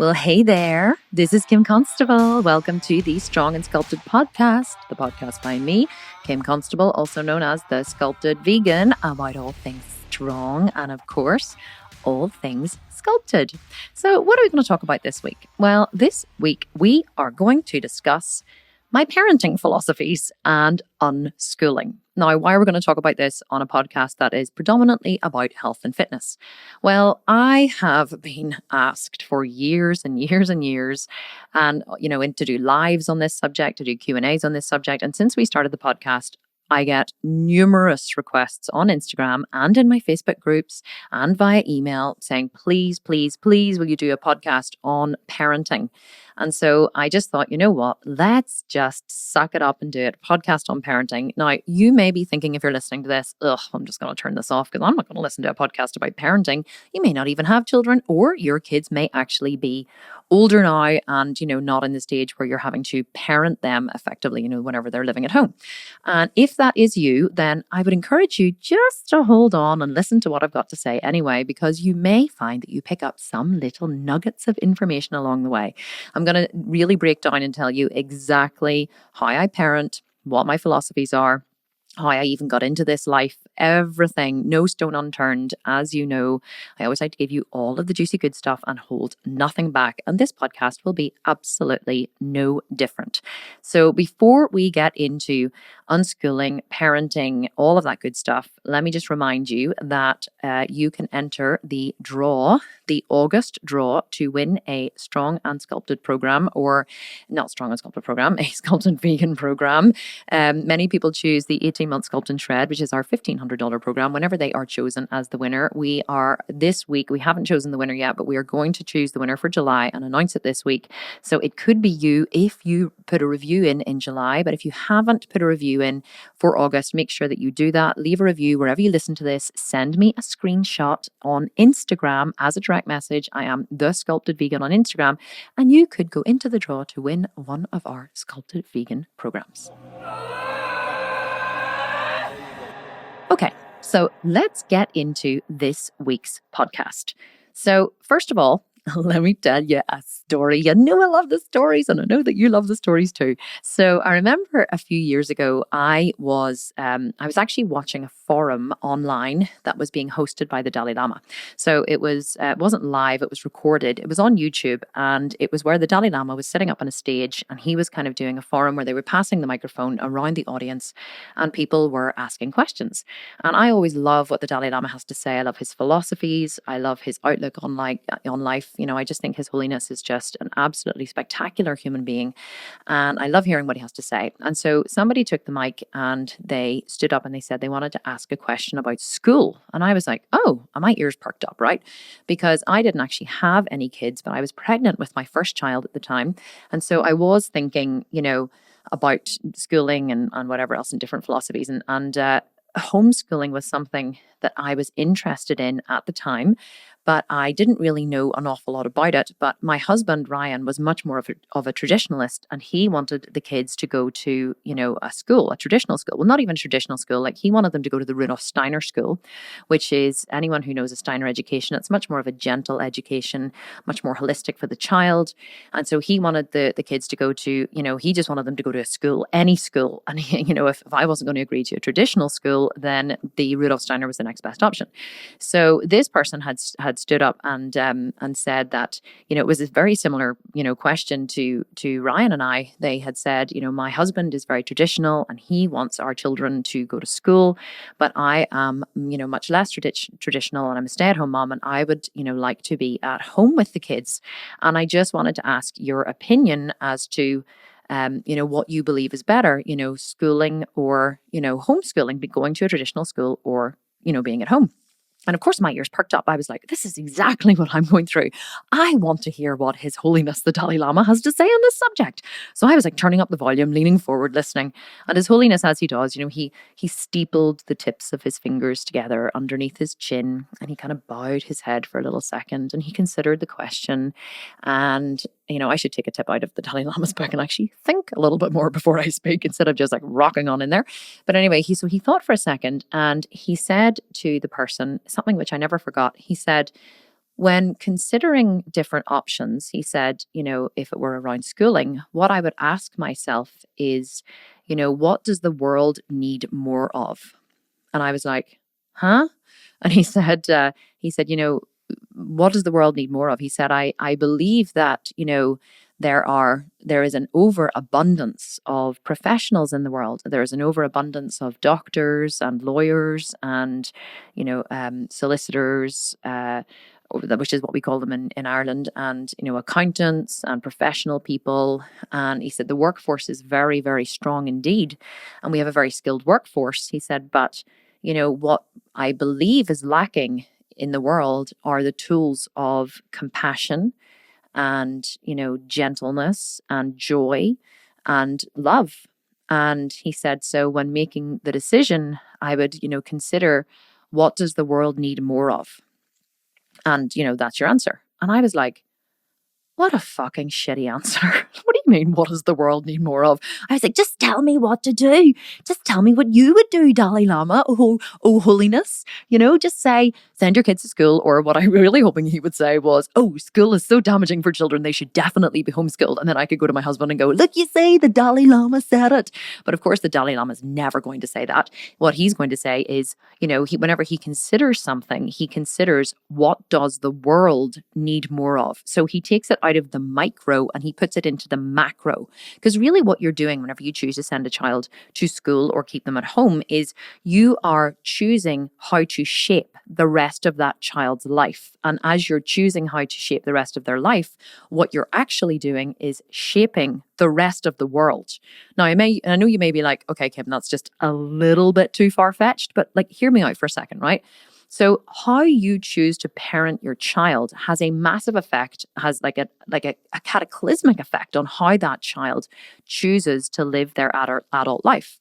Well, hey there. This is Kim Constable. Welcome to the Strong and Sculpted podcast, the podcast by me, Kim Constable, also known as the Sculpted Vegan, about all things strong and, of course, all things sculpted. So, what are we going to talk about this week? Well, this week we are going to discuss my parenting philosophies and unschooling. Now, why are we going to talk about this on a podcast that is predominantly about health and fitness? Well, I have been asked for years and years and years, and to do lives on this subject, to do Q&As on this subject. And since we started the podcast, I get numerous requests on Instagram and in my Facebook groups and via email saying, please, please, please, will you do a podcast on parenting? And so I just thought, you know what, let's just suck it up and do it. Podcast on parenting. Now, you may be thinking, if you're listening to this, I'm just going to turn this off because I'm not going to listen to a podcast about parenting. You may not even have children, or your kids may actually be older now and, not in the stage where you're having to parent them effectively, whenever they're living at home. And if that is you, then I would encourage you just to hold on and listen to what I've got to say anyway, because you may find that you pick up some little nuggets of information along the way. I'm going to really break down and tell you exactly how I parent, what my philosophies are, how I even got into this life, everything, no stone unturned. As you know, I always like to give you all of the juicy good stuff and hold nothing back. And this podcast will be absolutely no different. So before we get into unschooling, parenting, all of that good stuff, let me just remind you that you can enter the August draw to win a Strong and Sculpted program, or not Strong and Sculpted program, a Sculpted Vegan program. Many people choose the 18-month Sculpt and Shred, which is our $1,500 program. Whenever they are chosen as the winner, this week, we haven't chosen the winner yet, but we are going to choose the winner for July and announce it this week. So it could be you if you put a review in July, but if you haven't put a review in for August, make sure that you do that. Leave a review wherever you listen to this. Send me a screenshot on Instagram as a direct message. I am the Sculpted Vegan on Instagram, and you could go into the draw to win one of our Sculpted Vegan programs. Okay, so let's get into this week's podcast. So first of all, let me tell you a story. You know I love the stories, and I know that you love the stories too. So I remember a few years ago, I was actually watching a forum online that was being hosted by the Dalai Lama. So it wasn't live, it was recorded. It was on YouTube, and it was where the Dalai Lama was sitting up on a stage, and he was kind of doing a forum where they were passing the microphone around the audience, and people were asking questions. And I always love what the Dalai Lama has to say. I love his philosophies. I love his outlook on life. I just think His Holiness is just an absolutely spectacular human being. And I love hearing what he has to say. And so somebody took the mic and they stood up and they said they wanted to ask a question about school. And I was like, oh, and my ears perked up, right? Because I didn't actually have any kids, but I was pregnant with my first child at the time. And so I was thinking, about schooling and whatever else, and different philosophies. And homeschooling was something that I was interested in at the time, but I didn't really know an awful lot about it. But my husband, Ryan, was much more of a traditionalist, and he wanted the kids to go to, a traditional school. Well, not even a traditional school. Like, he wanted them to go to the Rudolf Steiner school, which is, anyone who knows a Steiner education, it's much more of a gentle education, much more holistic for the child. And so he wanted the kids to go to, he just wanted them to go to a school, any school. And, if I wasn't going to agree to a traditional school, then the Rudolf Steiner was the next best option. So this person had stood up and said that, it was a very similar, question to Ryan and I. They had said, my husband is very traditional and he wants our children to go to school, but I am, much less traditional, and I'm a stay-at-home mom, and I would, like to be at home with the kids. And I just wanted to ask your opinion as to what you believe is better, schooling or, homeschooling, going to a traditional school, or, being at home. And of course, my ears perked up. I was like, this is exactly what I'm going through. I want to hear what His Holiness the Dalai Lama has to say on this subject. So I was like turning up the volume, leaning forward, listening. And His Holiness, as he does, he steepled the tips of his fingers together underneath his chin, and he kind of bowed his head for a little second, and he considered the question. And I should take a tip out of the Dalai Lama's book and actually think a little bit more before I speak, instead of just like rocking on in there. But anyway, he thought for a second, and he said to the person something which I never forgot. He said, when considering different options, he said, if it were around schooling, what I would ask myself is, what does the world need more of? And I was like, huh? And he said, what does the world need more of? He said, I believe that, there is an overabundance of professionals in the world. There is an overabundance of doctors and lawyers and, solicitors, which is what we call them in Ireland, and, accountants and professional people. And he said, the workforce is very, very strong indeed. And we have a very skilled workforce. He said, but, what I believe is lacking in the world are the tools of compassion and, gentleness and joy and love. And he said, so when making the decision, I would, consider, what does the world need more of? And, that's your answer. And I was like, what a fucking shitty answer. What do you mean, what does the world need more of? I was like, just tell me what to do. Just tell me what you would do, Dalai Lama. Oh, holiness. Just say, send your kids to school. Or what I really hoping he would say was, oh, school is so damaging for children. They should definitely be homeschooled. And then I could go to my husband and go, look, you say the Dalai Lama said it. But of course, the Dalai Lama is never going to say that. What he's going to say is, whenever he considers something, he considers, what does the world need more of? So he takes it out of the micro and he puts it into the macro. Because really what you're doing whenever you choose to send a child to school or keep them at home is you are choosing how to shape the rest of that child's life. And as you're choosing how to shape the rest of their life, what you're actually doing is shaping the rest of the world. Now, I know you may be like, okay, Kim, that's just a little bit too far-fetched, but hear me out for a second, right? So how you choose to parent your child has a massive effect, has a cataclysmic effect on how that child chooses to live their adult life.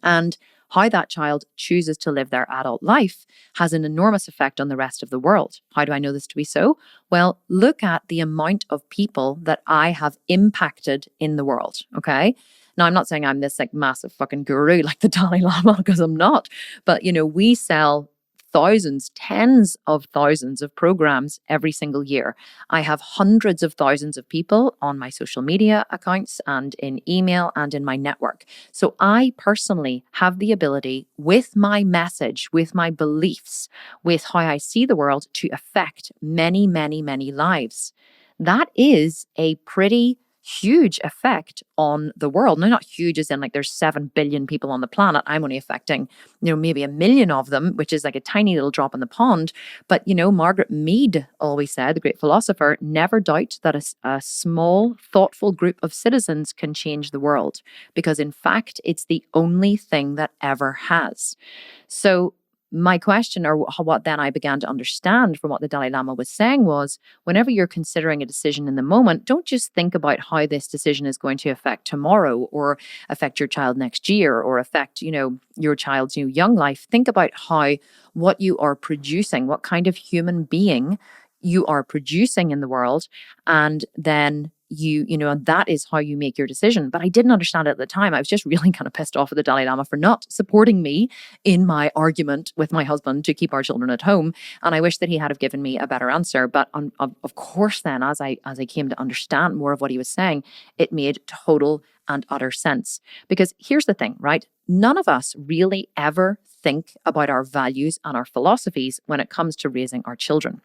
And how that child chooses to live their adult life has an enormous effect on the rest of the world. How do I know this to be so? Well, look at the amount of people that I have impacted in the world, okay? Now, I'm not saying I'm this massive fucking guru like the Dalai Lama, because I'm not. But, we sell thousands, tens of thousands of programs every single year. I have hundreds of thousands of people on my social media accounts and in email and in my network. So I personally have the ability, with my message, with my beliefs, with how I see the world, to affect many, many, many lives. That is a pretty huge effect on the world. Now, not huge as in there's 7 billion people on the planet. I'm only affecting, maybe 1 million of them, which is a tiny little drop in the pond. But, Margaret Mead always said, the great philosopher, never doubt that a small, thoughtful group of citizens can change the world, because in fact, it's the only thing that ever has. So my question, or what then I began to understand from what the Dalai Lama was saying, was whenever you're considering a decision in the moment, don't just think about how this decision is going to affect tomorrow or affect your child next year or affect, your child's young life. Think about what you are producing, what kind of human being you are producing in the world. And then that is how you make your decision. But I didn't understand it at the time. I was just really kind of pissed off at the Dalai Lama for not supporting me in my argument with my husband to keep our children at home. And I wish that he had have given me a better answer. But of course, then as I came to understand more of what he was saying, it made total and utter sense. Because here's the thing, right? None of us really ever think about our values and our philosophies when it comes to raising our children.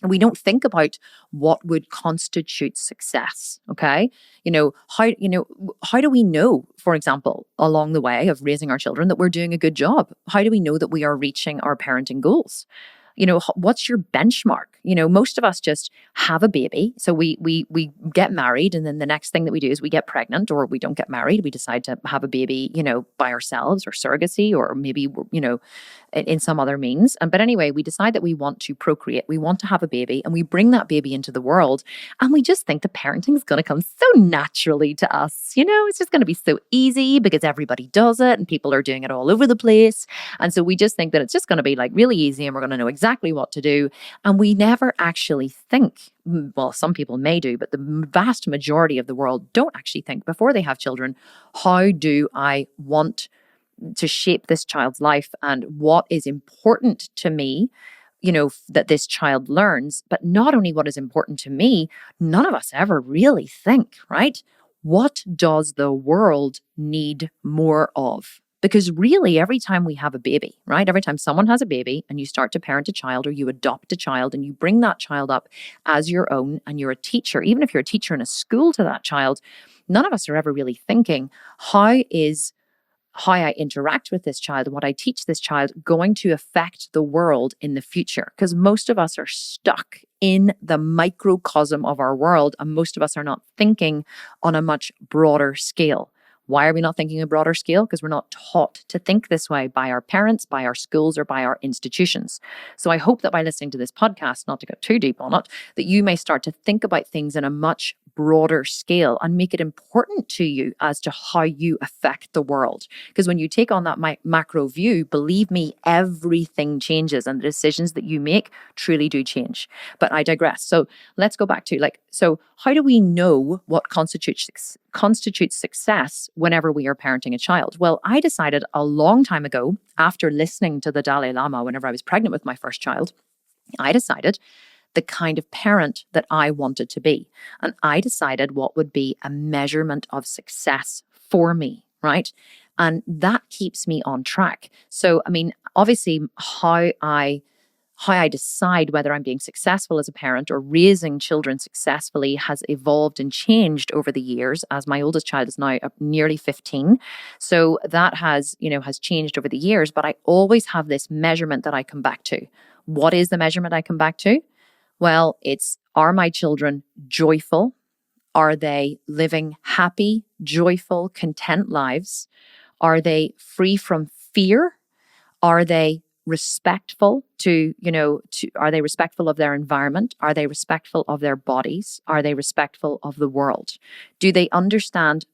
We don't think about what would constitute success, okay? How do we know, for example, along the way of raising our children, that we're doing a good job? How do we know that we are reaching our parenting goals? What's your benchmark? Most of us just have a baby. So we get married, and then the next thing that we do is we get pregnant, or we don't get married. We decide to have a baby, by ourselves, or surrogacy, or maybe, in some other means. But anyway, we decide that we want to procreate. We want to have a baby, and we bring that baby into the world. And we just think the parenting is going to come so naturally to us. It's just going to be so easy because everybody does it and people are doing it all over the place. And so we just think that it's just going to be really easy and we're going to know exactly what to do. And we never actually think, well, some people may do, but the vast majority of the world don't actually think before they have children, how do I want to shape this child's life, and what is important to me that this child learns. But not only what is important to me, none of us ever really think, right? What does the world need more of? Because really, every time we have a baby, right? Every time someone has a baby and you start to parent a child, or you adopt a child and you bring that child up as your own, and you're a teacher, even if you're a teacher in a school to that child, none of us are ever really thinking, how I interact with this child and what I teach this child going to affect the world in the future? Because most of us are stuck in the microcosm of our world, and most of us are not thinking on a much broader scale. Why are we not thinking a broader scale? Because we're not taught to think this way by our parents, by our schools, or by our institutions. So I hope that by listening to this podcast, not to go too deep on it, that you may start to think about things in a much broader scale and make it important to you as to how you affect the world. Because when you take on that macro view, believe me, everything changes, and the decisions that you make truly do change. But I digress. So let's go back to so how do we know what constitutes success whenever we are parenting a child? Well, I decided a long time ago, after listening to the Dalai Lama whenever I was pregnant with my first child, I decided the kind of parent that I wanted to be. And I decided what would be a measurement of success for me, right? And that keeps me on track. So, I mean, obviously, how I decide whether I'm being successful as a parent or raising children successfully has evolved and changed over the years, as my oldest child is now nearly 15. So that has changed over the years, but I always have this measurement that I come back to. What is the measurement I come back to? Well, are my children joyful? Are they living happy, joyful, content lives? Are they free from fear? Are they respectful are they respectful of their environment? Are they respectful of their bodies? Are they respectful of the world? Do they understand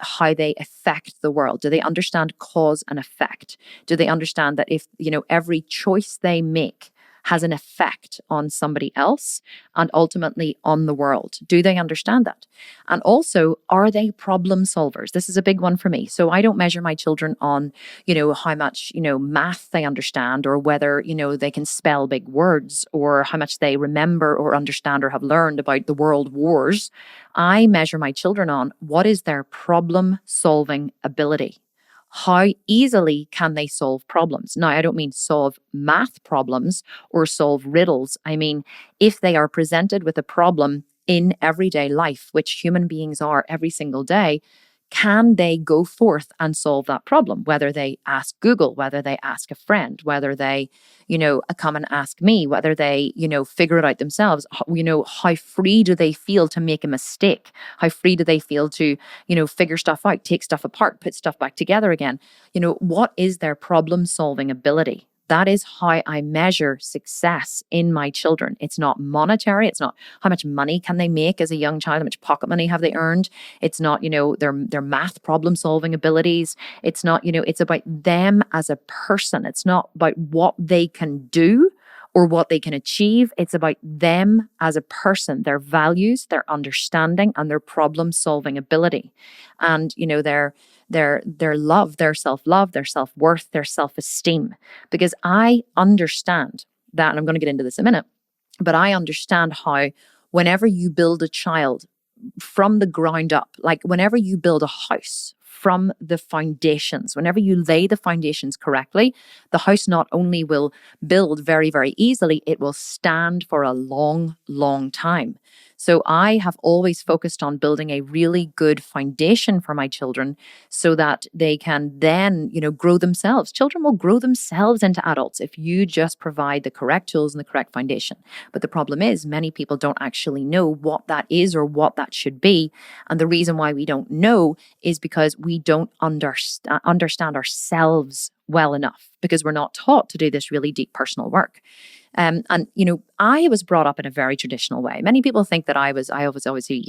how they affect the world? Do they understand cause and effect? Do they understand that if, every choice they make has an effect on somebody else and ultimately on the world? Do they understand that? And also, are they problem solvers? This is a big one for me. So I don't measure my children on, how much, math they understand, or whether, they can spell big words, or how much they remember or understand or have learned about the world wars. I measure my children on what is their problem solving ability. How easily can they solve problems? Now, I don't mean solve math problems or solve riddles. I mean, if they are presented with a problem in everyday life, which human beings are every single day, can they go forth and solve that problem? Whether they ask Google, whether they ask a friend, whether they, come and ask me, whether they, figure it out themselves, how free do they feel to make a mistake? How free do they feel to, figure stuff out, take stuff apart, put stuff back together again? What is their problem solving ability? That is how I measure success in my children. It's not monetary. It's not how much money can they make as a young child, how much pocket money have they earned. It's not, their math problem solving abilities. It's not, it's about them as a person. It's not about what they can do or what they can achieve. It's about them as a person, their values, their understanding, and their problem solving ability. And, their love, their self-love, their self-worth, their self-esteem. Because I understand that, and I'm going to get into this in a minute, but I understand how whenever you build a child from the ground up, like whenever you build a house from the foundations, whenever you lay the foundations correctly, the house not only will build very, very easily, it will stand for a long, long time. So I have always focused on building a really good foundation for my children so that they can then, grow themselves. Children will grow themselves into adults if you just provide the correct tools and the correct foundation. But the problem is many people don't actually know what that is or what that should be. And the reason why we don't know is because we don't understand ourselves well enough, because we're not taught to do this really deep personal work. And I was brought up in a very traditional way. Many people think that I was obviously,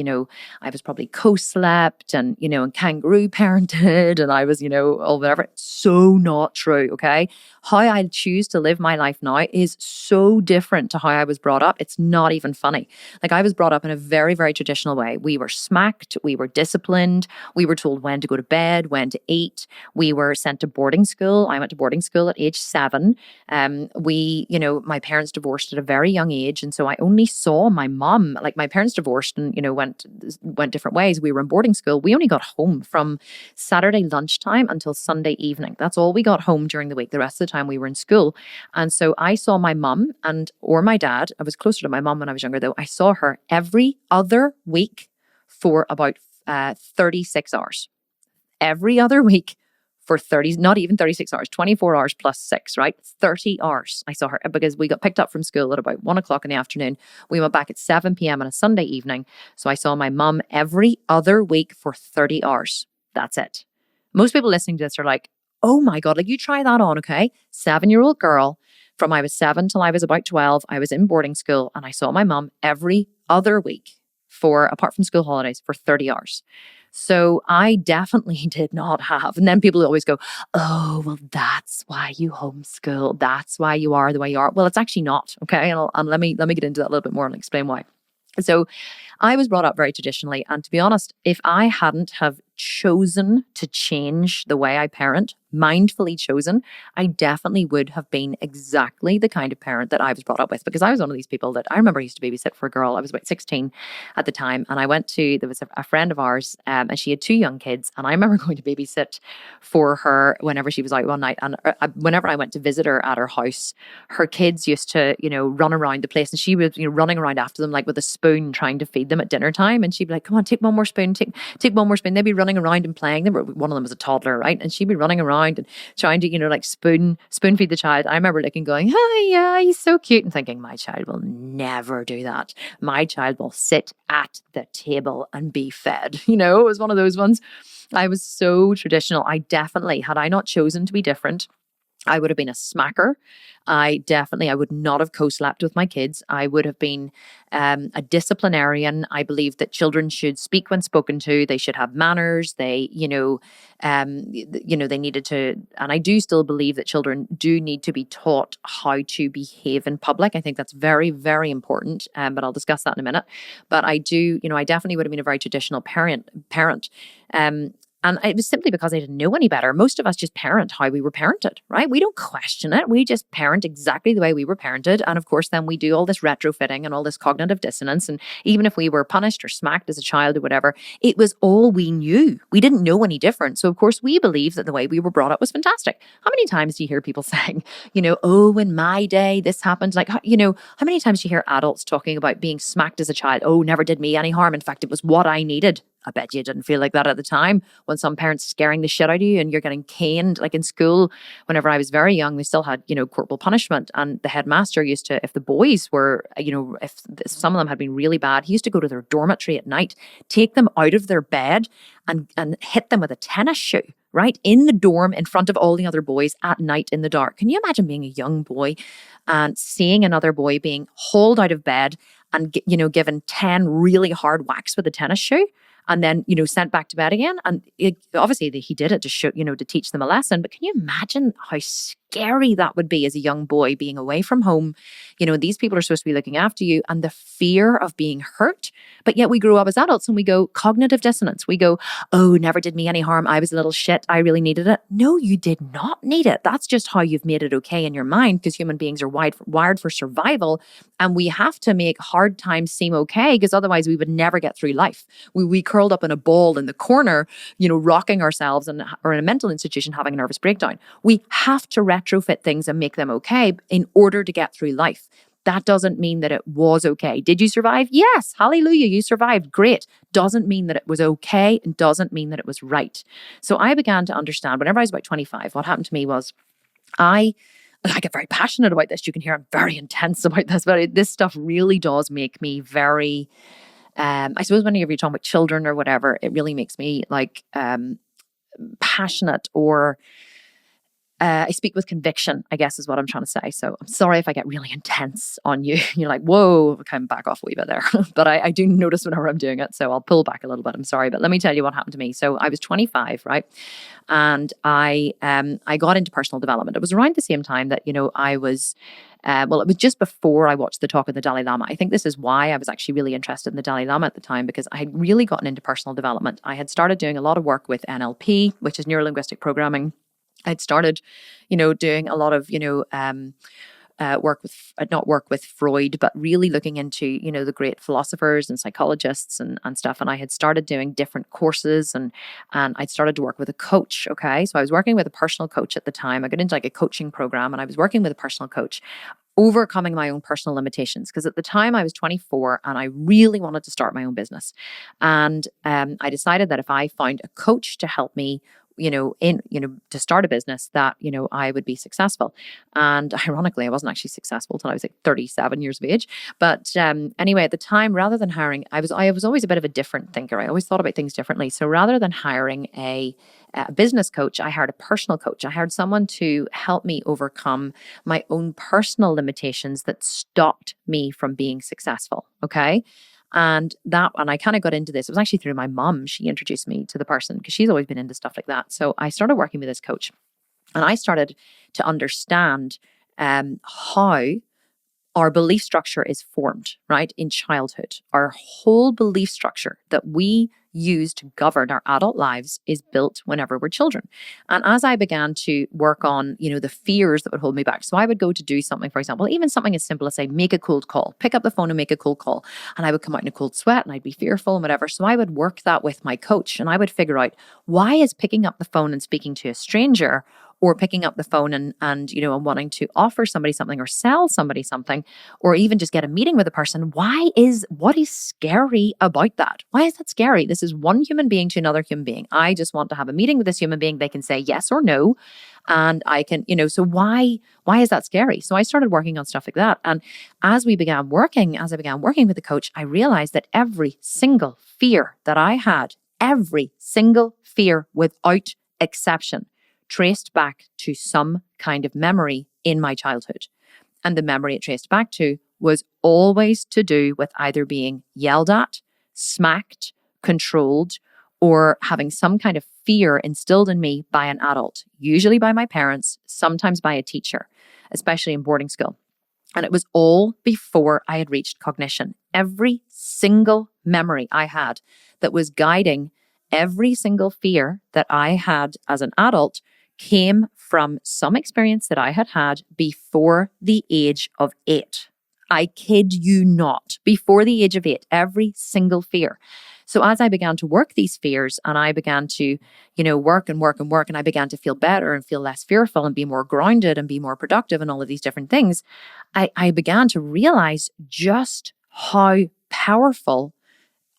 I was probably co-slept and, and kangaroo parented and I was, all whatever. It's so not true. Okay. how I choose to live my life now is so different to how I was brought up. It's not even funny. Like, I was brought up in a very, very traditional way. We were smacked, we were disciplined, we were told when to go to bed, when to eat. We were sent to boarding school. I went to boarding school at age 7. My parents divorced at a very young age. And so I only saw my mom, like my parents divorced and, went different ways. We were in boarding school. We only got home from Saturday lunchtime until Sunday evening. That's all we got home during the week. The rest of the time we were in school. And so I saw my mum or my dad. I was closer to my mum when I was younger though. I saw her every other week for about 36 hours. Every other week for 30, not even 36 hours, 24 hours plus 6, right? 30 hours. I saw her because we got picked up from school at about 1 o'clock in the afternoon. We went back at 7 p.m. on a Sunday evening. So I saw my mum every other week for 30 hours. That's it. Most people listening to this are like, oh my God, like you try that on, okay? 7-year-old girl from I was 7 till I was about 12. I was in boarding school and I saw my mum every other week apart from school holidays, for 30 hours. So I definitely did not have. And then people always go, oh, well, that's why you homeschool. That's why you are the way you are. Well, it's actually not. Okay. And let me get into that a little bit more and explain why. So I was brought up very traditionally. And to be honest, if I hadn't have chosen to change the way I parent, mindfully chosen, I definitely would have been exactly the kind of parent that I was brought up with. Because I was one of these people that I remember I used to babysit for a girl. I was about 16 at the time. And there was a friend of ours and she had 2 young kids. And I remember going to babysit for her whenever she was out one night. And whenever I went to visit her at her house, her kids used to, run around the place. And she was, running around after them like with a spoon trying to feed them at dinner time. And she'd be like, come on, take one more spoon, take one more spoon. They'd be running around and playing. One of them was a toddler, right? And she'd be running around and trying to, like spoon feed the child. I remember looking, going, oh yeah, he's so cute. And thinking, my child will never do that. My child will sit at the table and be fed. It was one of those ones. I was so traditional. I definitely, had I not chosen to be different, I would have been a smacker. I would not have co-slept with my kids. I would have been a disciplinarian. I believe that children should speak when spoken to. They should have manners. They needed to, and I do still believe that children do need to be taught how to behave in public. I think that's very, very important. But I'll discuss that in a minute. But I do, I definitely would have been a very traditional parent. And it was simply because I didn't know any better. Most of us just parent how we were parented, right? We don't question it. We just parent exactly the way we were parented. And of course, then we do all this retrofitting and all this cognitive dissonance. And even if we were punished or smacked as a child or whatever, it was all we knew. We didn't know any different. So of course, we believe that the way we were brought up was fantastic. How many times do you hear people saying, oh, in my day, this happened? Like, how many times do you hear adults talking about being smacked as a child? Oh, never did me any harm. In fact, it was what I needed. I bet you didn't feel like that at the time when some parents scaring the shit out of you and you're getting caned. Like in school, whenever I was very young, they still had, corporal punishment. And the headmaster used to, if the boys were, if some of them had been really bad, he used to go to their dormitory at night, take them out of their bed and hit them with a tennis shoe, right? In the dorm in front of all the other boys at night in the dark. Can you imagine being a young boy and seeing another boy being hauled out of bed and, given 10 really hard whacks with a tennis shoe? And then, sent back to bed again. And obviously he did it to show, to teach them a lesson. But can you imagine how scary that would be as a young boy being away from home? These people are supposed to be looking after you and the fear of being hurt. But yet we grow up as adults and we go cognitive dissonance. We go, oh, never did me any harm. I was a little shit. I really needed it. No, you did not need it. That's just how you've made it okay in your mind because human beings are wired for survival. And we have to make hard times seem okay because otherwise we would never get through life. We curled up in a ball in the corner, rocking ourselves or in a mental institution having a nervous breakdown. We have to retrofit things and make them okay in order to get through life. That doesn't mean that it was okay. Did you survive? Yes. Hallelujah. You survived. Great. Doesn't mean that it was okay and doesn't mean that it was right. So I began to understand whenever I was about 25, what happened to me was I get very passionate about this. You can hear I'm very intense about this, but this stuff really does make me very, I suppose whenever you're talking about children or whatever, it really makes me like passionate or I speak with conviction, I guess is what I'm trying to say. So I'm sorry if I get really intense on you. You're like, whoa, kind of back off a wee bit there. But I do notice whenever I'm doing it. So I'll pull back a little bit. I'm sorry. But let me tell you what happened to me. So I was 25, right? And I got into personal development. It was around the same time that, I was, it was just before I watched the talk of the Dalai Lama. I think this is why I was actually really interested in the Dalai Lama at the time, because I had really gotten into personal development. I had started doing a lot of work with NLP, which is neuro-linguistic programming. I'd started, doing a lot of, not work with Freud, but really looking into, the great philosophers and psychologists and stuff. And I had started doing different courses and I'd started to work with a coach. Okay. So I was working with a personal coach at the time. I got into like a coaching program and I was working with a personal coach, overcoming my own personal limitations. Because at the time I was 24 and I really wanted to start my own business. And I decided that if I found a coach to help me, to start a business, that, I would be successful. And ironically, I wasn't actually successful till I was like 37 years of age. But anyway, at the time, rather than hiring, I was always a bit of a different thinker. I always thought about things differently. So rather than hiring a business coach, I hired a personal coach. I hired someone to help me overcome my own personal limitations that stopped me from being successful. Okay. And I kind of got into this. It was actually through my mum. She introduced me to the person because she's always been into stuff like that. So I started working with this coach and I started to understand how our belief structure is formed, right, in childhood. Our whole belief structure that we use to govern our adult lives is built whenever we're children. And as I began to work on, the fears that would hold me back. So I would go to do something, for example, even something as simple as say, make a cold call, pick up the phone and make a cold call. And I would come out in a cold sweat and I'd be fearful and whatever. So I would work that with my coach and I would figure out, why is picking up the phone and speaking to a stranger or picking up the phone and wanting to offer somebody something or sell somebody something, or even just get a meeting with a person, what is scary about that? Why is that scary? This is one human being to another human being. I just want to have a meeting with this human being. They can say yes or no. And I can, so why is that scary? So I started working on stuff like that. And as I began working with the coach, I realized that every single fear that I had, every single fear without exception, traced back to some kind of memory in my childhood. And the memory it traced back to was always to do with either being yelled at, smacked, controlled, or having some kind of fear instilled in me by an adult, usually by my parents, sometimes by a teacher, especially in boarding school. And it was all before I had reached cognition. Every single memory I had that was guiding every single fear that I had as an adult came from some experience that I had had before the age of 8. I kid you not. Before the age of 8, every single fear. So as I began to work these fears and I began to, work and I began to feel better and feel less fearful and be more grounded and be more productive and all of these different things, I began to realize just how powerful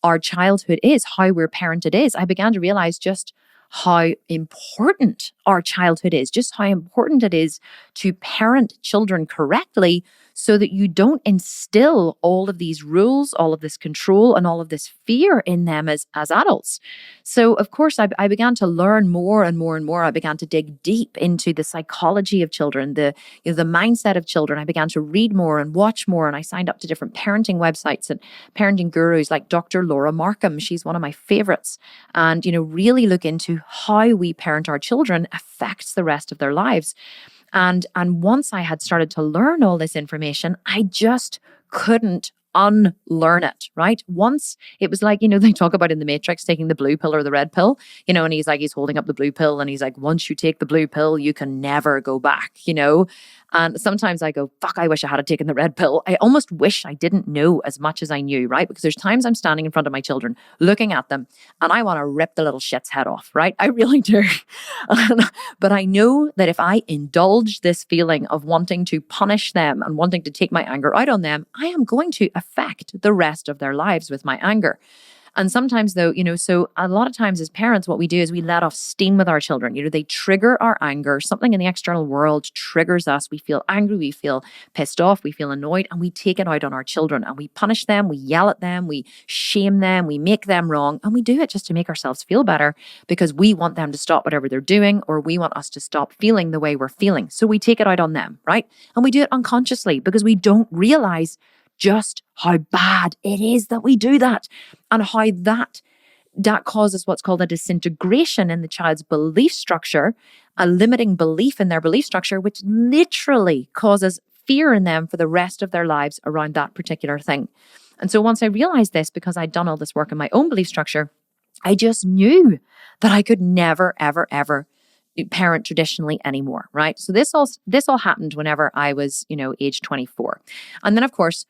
our childhood is, how we're parented is. I began to realize just how important our childhood is, just how important it is to parent children correctly so that you don't instill all of these rules, all of this control, and all of this fear in them as adults. So, of course, I began to learn more and more and more. I began to dig deep into the psychology of children, the mindset of children. I began to read more and watch more, and I signed up to different parenting websites and parenting gurus like Dr. Laura Markham. She's one of my favorites. And, really look into how we parent our children affects the rest of their lives. And once I had started to learn all this information, I just couldn't unlearn it, right? Once it was like, they talk about in the Matrix taking the blue pill or the red pill, and he's holding up the blue pill and he's like, once you take the blue pill, you can never go back, And sometimes I go, fuck, I wish I had taken the red pill. I almost wish I didn't know as much as I knew, right? Because there's times I'm standing in front of my children, looking at them, and I want to rip the little shit's head off, right? I really do. But I know that if I indulge this feeling of wanting to punish them and wanting to take my anger out on them, I am going to affect the rest of their lives with my anger. And sometimes though, so a lot of times as parents, what we do is we let off steam with our children. They trigger our anger. Something in the external world triggers us. We feel angry, we feel pissed off, we feel annoyed, and we take it out on our children and we punish them, we yell at them, we shame them, we make them wrong. And we do it just to make ourselves feel better because we want them to stop whatever they're doing, or we want us to stop feeling the way we're feeling. So we take it out on them, right? And we do it unconsciously because we don't realize just how bad it is that we do that, and how that causes what's called a disintegration in the child's belief structure, a limiting belief in their belief structure, which literally causes fear in them for the rest of their lives around that particular thing. And so once I realized this, because I'd done all this work in my own belief structure, I just knew that I could never, ever, ever parent traditionally anymore, right? So this all happened whenever I was, age 24. And then of course,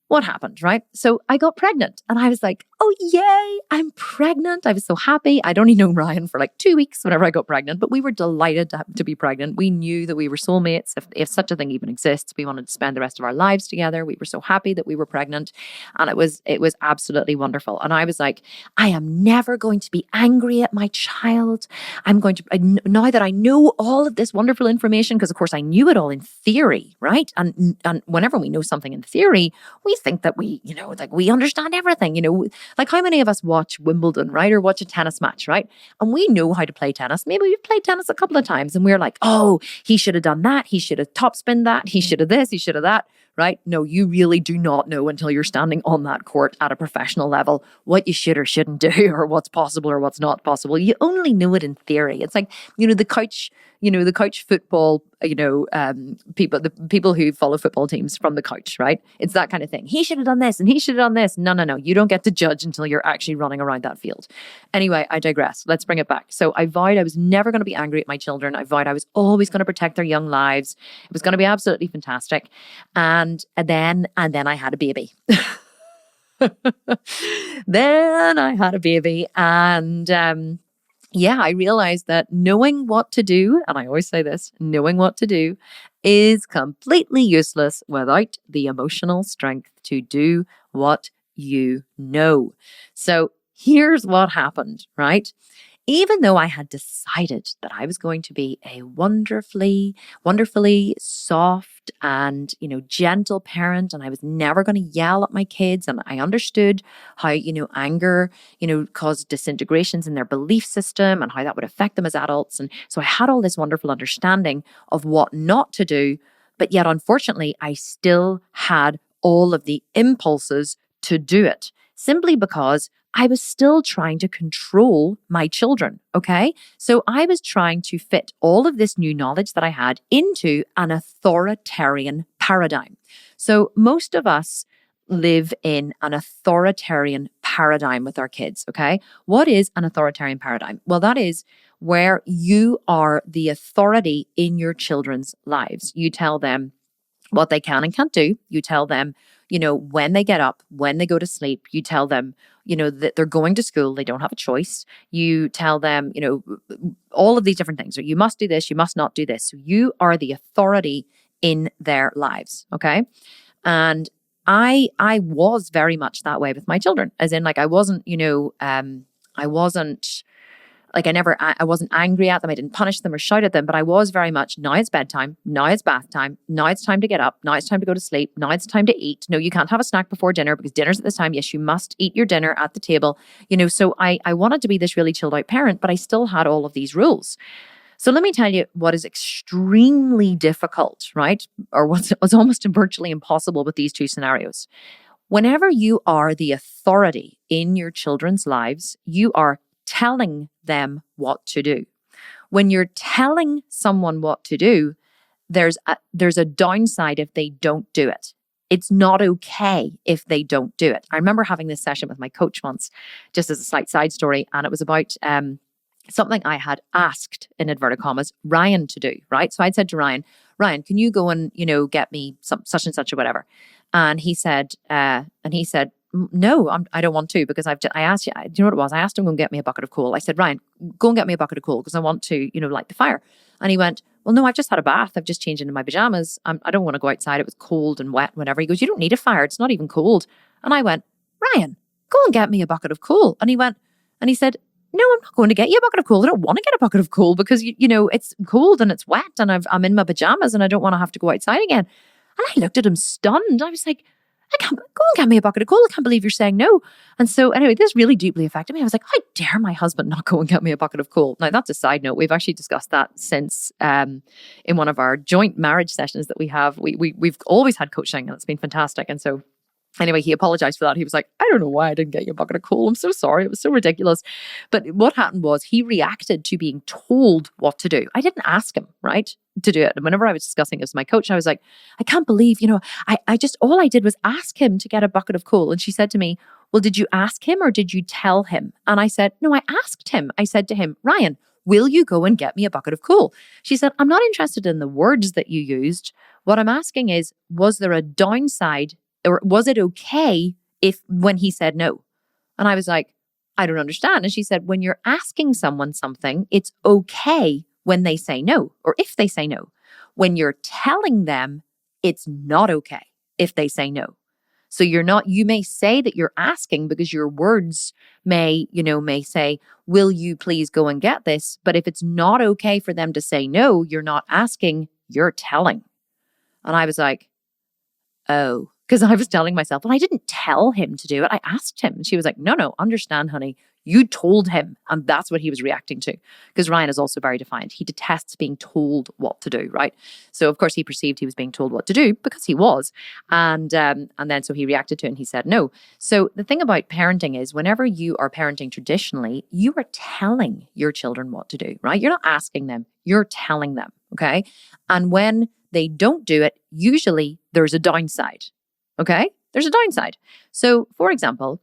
what happened, right? So I got pregnant and I was like, oh, yay, I'm pregnant. I was so happy. I'd only known Ryan for like 2 weeks whenever I got pregnant, but we were delighted to be pregnant. We knew that we were soulmates. If such a thing even exists, we wanted to spend the rest of our lives together. We were so happy that we were pregnant, and it was absolutely wonderful. And I was like, I am never going to be angry at my child. Now that I know all of this wonderful information, because of course I knew it all in theory, right? And whenever we know something in theory, we think that we understand everything, like how many of us watch Wimbledon, right? Or watch a tennis match, right? And we know how to play tennis. Maybe we've played tennis a couple of times and we're like, oh, he should have done that. He should have topspin that. He should have this. He should have that, right? No, you really do not know until you're standing on that court at a professional level what you should or shouldn't do, or what's possible or what's not possible. You only know it in theory. It's like, the couch football, the people who follow football teams from the couch, right? It's that kind of thing. He should have done this and he should have done this. No. You don't get to judge until you're actually running around that field. Anyway, I digress. Let's bring it back. So I vowed I was never going to be angry at my children. I vowed I was always going to protect their young lives. It was going to be absolutely fantastic. And then I had a baby. Then I had a baby, and I realized that knowing what to do, and I always say this, knowing what to do is completely useless without the emotional strength to do what you know. So here's what happened, right? Even though I had decided that I was going to be a wonderfully soft and, gentle parent, and I was never going to yell at my kids, and I understood how, anger, caused disintegrations in their belief system and how that would affect them as adults. And so I had all this wonderful understanding of what not to do, but yet unfortunately, I still had all of the impulses to do it, simply because I was still trying to control my children, okay? So I was trying to fit all of this new knowledge that I had into an authoritarian paradigm. So most of us live in an authoritarian paradigm with our kids, okay? What is an authoritarian paradigm? Well, that is where you are the authority in your children's lives. You tell them what they can and can't do. You tell them, when they get up, when they go to sleep. You tell them, that they're going to school, they don't have a choice. You tell them, all of these different things. Or you must do this, you must not do this. So you are the authority in their lives, okay? And I was very much that way with my children, as in like I wasn't I wasn't angry at them. I didn't punish them or shout at them, but I was very much, now it's bedtime, now it's bath time, now it's time to get up, now it's time to go to sleep, now it's time to eat. No, you can't have a snack before dinner because dinner's at this time. Yes, you must eat your dinner at the table. So I wanted to be this really chilled out parent, but I still had all of these rules. So let me tell you what is extremely difficult, right? Or what's almost virtually impossible with these two scenarios. Whenever you are the authority in your children's lives, you are telling them what to do. When you're telling someone what to do, there's a downside if they don't do it. It's not okay if they don't do it. I remember having this session with my coach once, just as a slight side story, and it was about something I had asked, in inverted commas, Ryan to do, right? So I'd said to Ryan, can you go and, get me such and such or whatever? And he said, no, I don't want to, because I asked you, do you know what it was? I asked him to go and get me a bucket of coal. I said, Ryan, go and get me a bucket of coal because I want to, light the fire. And he went, well, no, I've just had a bath. I've just changed into my pajamas. I don't want to go outside. It was cold and wet, whatever. He goes, you don't need a fire. It's not even cold. And I went, Ryan, go and get me a bucket of coal. And he said, no, I'm not going to get you a bucket of coal. I don't want to get a bucket of coal because, it's cold and it's wet and I'm in my pajamas and I don't want to have to go outside again. And I looked at him stunned. I was like, I can't go and get me a bucket of coal. I can't believe you're saying no. And so anyway, this really deeply affected me. I was like, I dare my husband not go and get me a bucket of coal. Now that's a side note. We've actually discussed that since in one of our joint marriage sessions that we have. We've always had coaching and it's been fantastic. And so anyway, he apologized for that. He was like, I don't know why I didn't get you a bucket of coal. I'm so sorry. It was so ridiculous. But what happened was he reacted to being told what to do. I didn't ask him, right, to do it. And whenever I was discussing it with my coach, I was like, I can't believe, I just, all I did was ask him to get a bucket of coal. And she said to me, well, did you ask him or did you tell him? And I said, no, I asked him. I said to him, Ryan, will you go and get me a bucket of coal? She said, I'm not interested in the words that you used. What I'm asking is, was there a downside or was it okay when he said no? And I was like, I don't understand. And she said, when you're asking someone something, it's okay when they say no, or if they say no. When you're telling them, it's not okay if they say no. So you may say that you're asking because your words may say, will you please go and get this? But if it's not okay for them to say no, you're not asking, you're telling. And I was like, oh, because I was telling myself, well, I didn't tell him to do it. I asked him. And she was like, no, understand, honey. You told him. And that's what he was reacting to. Because Ryan is also very defiant. He detests being told what to do, right? So, of course, he perceived he was being told what to do because he was. And then so he reacted to it and he said no. So the thing about parenting is whenever you are parenting traditionally, you are telling your children what to do, right? You're not asking them. You're telling them, okay? And when they don't do it, usually there's a downside. Okay, there's a downside. So, for example,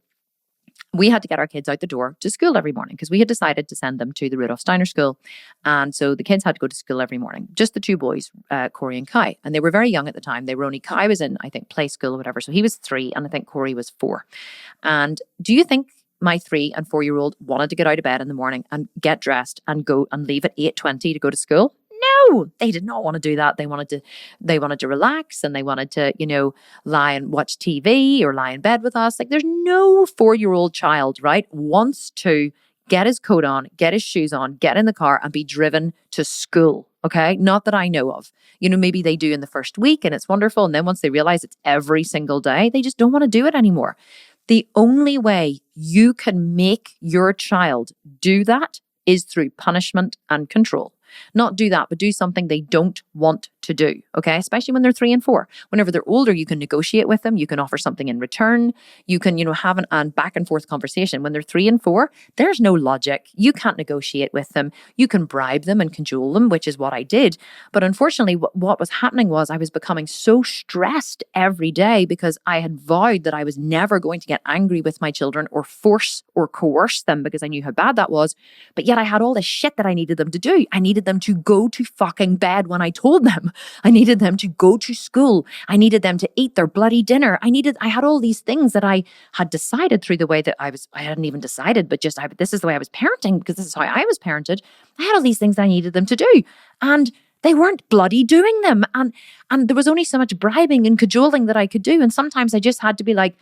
we had to get our kids out the door to school every morning because we had decided to send them to the Rudolf Steiner School. And so the kids had to go to school every morning, just the two boys, Corey and Kai. And they were very young at the time. Kai was in, I think, play school or whatever. So he was 3 and I think Corey was 4. And do you think my 3 and 4-year-old wanted to get out of bed in the morning and get dressed and go and leave at 8:20 to go to school? No, they did not want to do that. They wanted to relax and they wanted to, lie and watch TV or lie in bed with us. Like there's no 4-year-old child, right, wants to get his coat on, get his shoes on, get in the car and be driven to school. Okay. Not that I know of. Maybe they do in the first week and it's wonderful. And then once they realize it's every single day, they just don't want to do it anymore. The only way you can make your child do that is through punishment and control. Not do that, but do something they don't want to do, okay? Especially when they're 3 and 4. Whenever they're older, you can negotiate with them. You can offer something in return. You can, have an back and forth conversation. When they're 3 and 4, there's no logic. You can't negotiate with them. You can bribe them and cajole them, which is what I did. But unfortunately, what was happening was I was becoming so stressed every day because I had vowed that I was never going to get angry with my children or force or coerce them because I knew how bad that was. But yet I had all this shit that I needed them to do. I needed them to go to fucking bed when I told them. I needed them to go to school. I needed them to eat their bloody dinner. I had all these things that I had decided through the way that I hadn't even decided, but just this is the way I was parenting because this is how I was parented. I had all these things that I needed them to do. And they weren't bloody doing them. And there was only so much bribing and cajoling that I could do. And sometimes I just had to be like,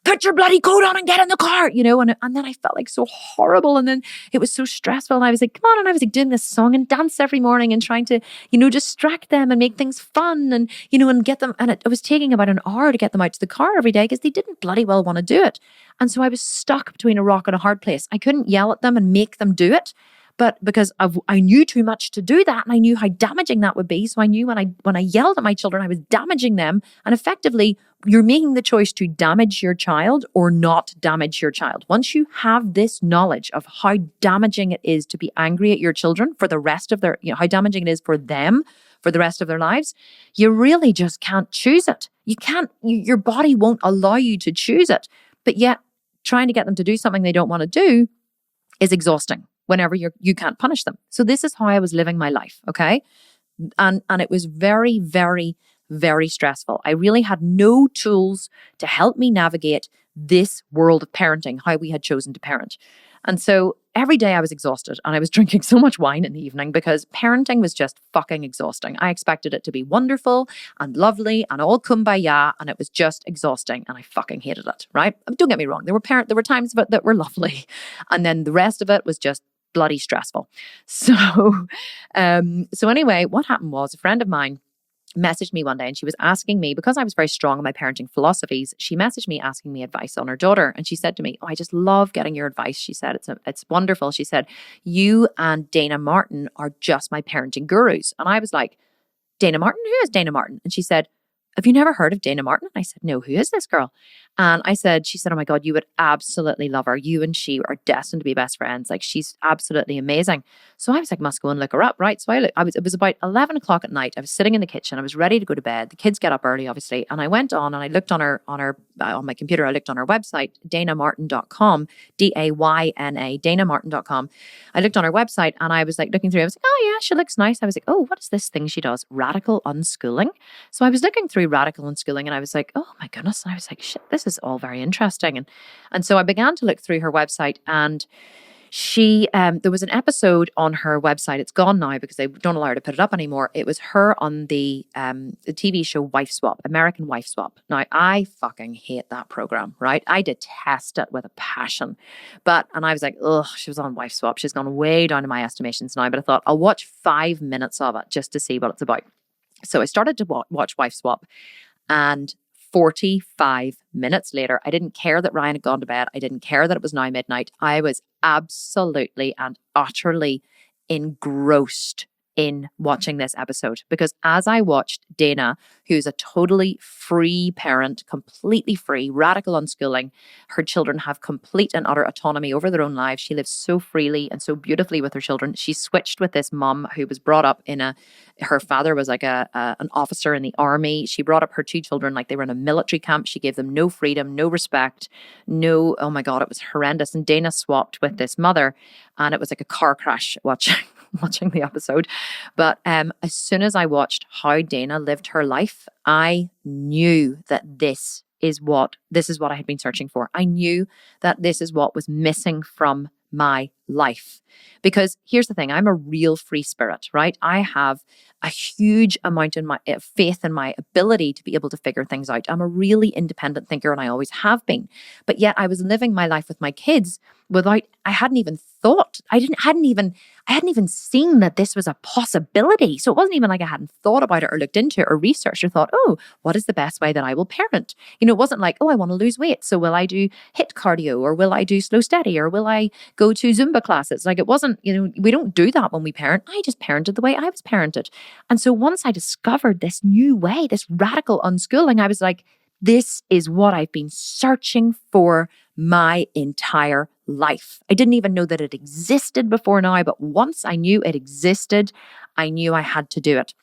put your bloody coat on and get in the car, and then I felt like so horrible. And then it was so stressful. And I was like, come on. And I was like doing this song and dance every morning and trying to, distract them and make things fun and, and get them. And it was taking about an hour to get them out to the car every day because they didn't bloody well want to do it. And so I was stuck between a rock and a hard place. I couldn't yell at them and make them do it. But because I knew too much to do that and I knew how damaging that would be. So I knew when I yelled at my children, I was damaging them. And effectively, you're making the choice to damage your child or not damage your child. Once you have this knowledge of how damaging it is to be angry at your children for the rest of their, how damaging it is for them for the rest of their lives, you really just can't choose it. You can't, your body won't allow you to choose it. But yet trying to get them to do something they don't want to do is exhausting whenever you can't punish them. So this is how I was living my life, okay? And it was very, very, very stressful. I really had no tools to help me navigate this world of parenting, how we had chosen to parent. And so every day I was exhausted and I was drinking so much wine in the evening because parenting was just fucking exhausting. I expected it to be wonderful and lovely and all kumbaya, and it was just exhausting and I fucking hated it, right? Don't get me wrong. There were times of it that were lovely, and then the rest of it was just bloody stressful. So, so anyway, what happened was a friend of mine messaged me one day and she was asking me, because I was very strong in my parenting philosophies, she messaged me asking me advice on her daughter. And she said to me, "Oh, I just love getting your advice." She said, it's wonderful. She said, "You and Dana Martin are just my parenting gurus." And I was like, "Dana Martin? Who is Dana Martin?" And she said, "Have you never heard of Dana Martin?" And I said, "No, who is this girl?" And she said, "Oh my God, you would absolutely love her. You and she are destined to be best friends. Like, she's absolutely amazing." So I was like, must go and look her up, right? So it was about 11 o'clock at night. I was sitting in the kitchen. I was ready to go to bed. The kids get up early, obviously. And I went on and I looked on my computer. I looked on her website, danamartin.com, DAYNA, danamartin.com. I looked on her website and I was like looking through. I was like, "Oh yeah, she looks nice." I was like, "Oh, what is this thing she does? Radical unschooling." So I was looking through radical unschooling and I was like, "Oh my goodness." And I was like, "Shit, this is all very interesting." And so I began to look through her website, and there was an episode on her website. It's gone now because they don't allow her to put it up anymore. It was her on the TV show Wife Swap, American Wife Swap. Now, I fucking hate that program, right? I detest it with a passion. And I was like, ugh, she was on Wife Swap. She's gone way down in my estimations now. But I thought I'll watch 5 minutes of it just to see what it's about. So I started to watch Wife Swap, and 45 minutes later, I didn't care that Ryan had gone to bed. I didn't care that it was now midnight. I was absolutely and utterly engrossed in watching this episode, because as I watched Dana, who's a totally free parent, completely free, radical unschooling, her children have complete and utter autonomy over their own lives. She lives so freely and so beautifully with her children. She switched with this mom who was brought up her father was like an officer in the army. She brought up her 2 children like they were in a military camp. She gave them no freedom, no respect, oh my God, it was horrendous. And Dana swapped with this mother, and it was like a car crash watching the episode. But as soon as I watched how Dana lived her life, I knew that this is what I had been searching for. I knew that this is what was missing from my life. Because here's the thing, I'm a real free spirit, right? I have a huge amount in my faith in my ability to be able to figure things out. I'm a really independent thinker, and I always have been. But yet I was living my life with my kids I hadn't even thought, I hadn't even seen that this was a possibility. So it wasn't even like I hadn't thought about it or looked into it or researched or thought, oh, what is the best way that I will parent? It wasn't like, oh, I want to lose weight, so will I do HIIT cardio, or will I do slow steady, or will I go to Zumba classes? Like, it wasn't, we don't do that when we parent. I just parented the way I was parented. And so once I discovered this new way, this radical unschooling, I was like, this is what I've been searching for my entire life. I didn't even know that it existed before now, but once I knew it existed, I knew I had to do it.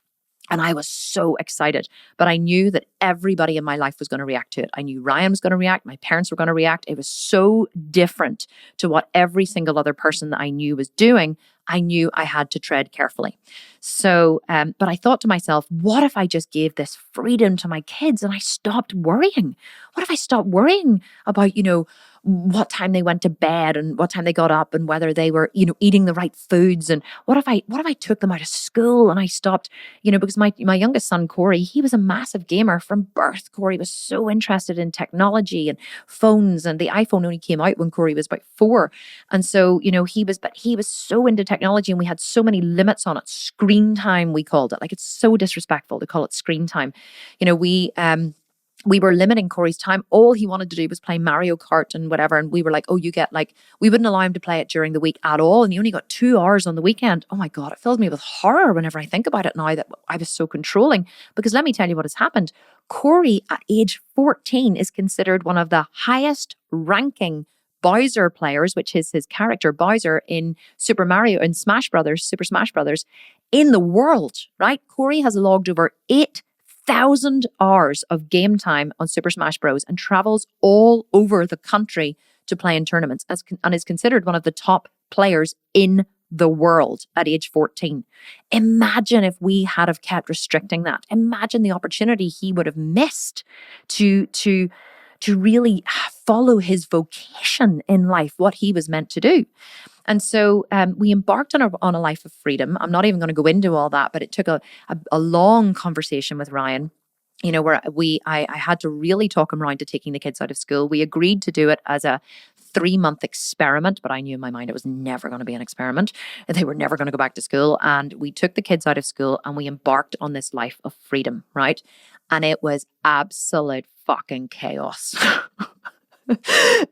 And I was so excited, but I knew that everybody in my life was going to react to it. I knew Ryan was going to react. My parents were going to react. It was so different to what every single other person that I knew was doing. I knew I had to tread carefully. So, but I thought to myself, what if I just gave this freedom to my kids and I stopped worrying? What if I stopped worrying about, what time they went to bed and what time they got up and whether they were, eating the right foods? And what if I took them out of school and I stopped, because my youngest son, Corey, he was a massive gamer from birth. Corey was so interested in technology and phones, and the iPhone only came out when Corey was about 4. And so, he was so into technology, and we had so many limits on it. Screen time, we called it. Like, it's so disrespectful to call it screen time. We were limiting Corey's time. All he wanted to do was play Mario Kart and whatever. And we were like, oh, we wouldn't allow him to play it during the week at all. And he only got 2 hours on the weekend. Oh my God, it fills me with horror whenever I think about it now that I was so controlling. Because let me tell you what has happened. Corey at age 14 is considered one of the highest ranking Bowser players, which is his character Bowser in Super Smash Brothers, in the world, right? Corey has logged over 8,000 hours of game time on Super Smash Bros. And travels all over the country to play in tournaments, and is considered one of the top players in the world at age 14. Imagine if we had have kept restricting that. Imagine the opportunity he would have missed to to really follow his vocation in life, what he was meant to do. And so we embarked on a life of freedom. I'm not even going to go into all that, but it took a long conversation with Ryan, where I had to really talk him around to taking the kids out of school. We agreed to do it as a 3-month experiment, but I knew in my mind it was never going to be an experiment. They were never going to go back to school. And we took the kids out of school and we embarked on this life of freedom, right? And it was absolute fucking chaos.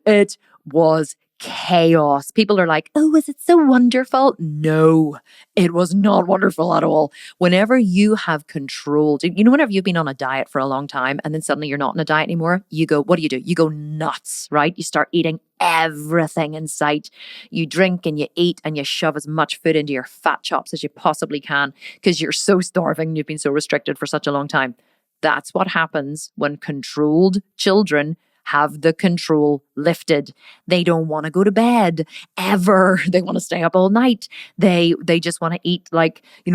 It was chaos. People are like, oh, is it so wonderful? No, it was not wonderful at all. Whenever you have controlled, whenever you've been on a diet for a long time and then suddenly you're not on a diet anymore, you go, what do? You go nuts, right? You start eating everything in sight. You drink and you eat and you shove as much food into your fat chops as you possibly can because you're so starving and you've been so restricted for such a long time. That's what happens when controlled children have the control lifted. They don't want to go to bed ever. They want to stay up all night. They just want to eat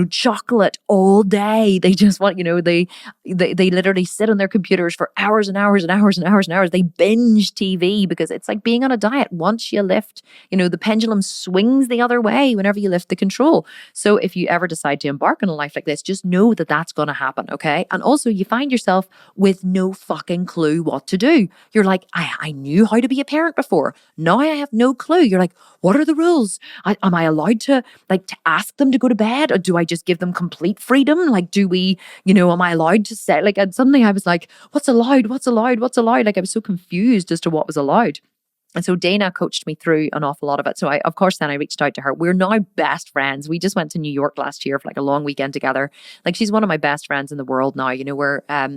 chocolate all day. They just want, they literally sit on their computers for hours and hours and hours and hours and hours. They binge TV because it's like being on a diet. Once you lift, the pendulum swings the other way whenever you lift the control. So if you ever decide to embark on a life like this, just know that that's going to happen, okay? And also you find yourself with no fucking clue what to do. You're like, I knew how to be a parent before. Now I have no clue. You're like, what are the rules? Am I allowed to ask them to go to bed? Or do I just give them complete freedom? Am I allowed to say, and suddenly I was like, what's allowed? What's allowed? What's allowed? I was so confused as to what was allowed. And so Dana coached me through an awful lot of it. So I reached out to her. We're now best friends. We just went to New York last year for a long weekend together. She's one of my best friends in the world now,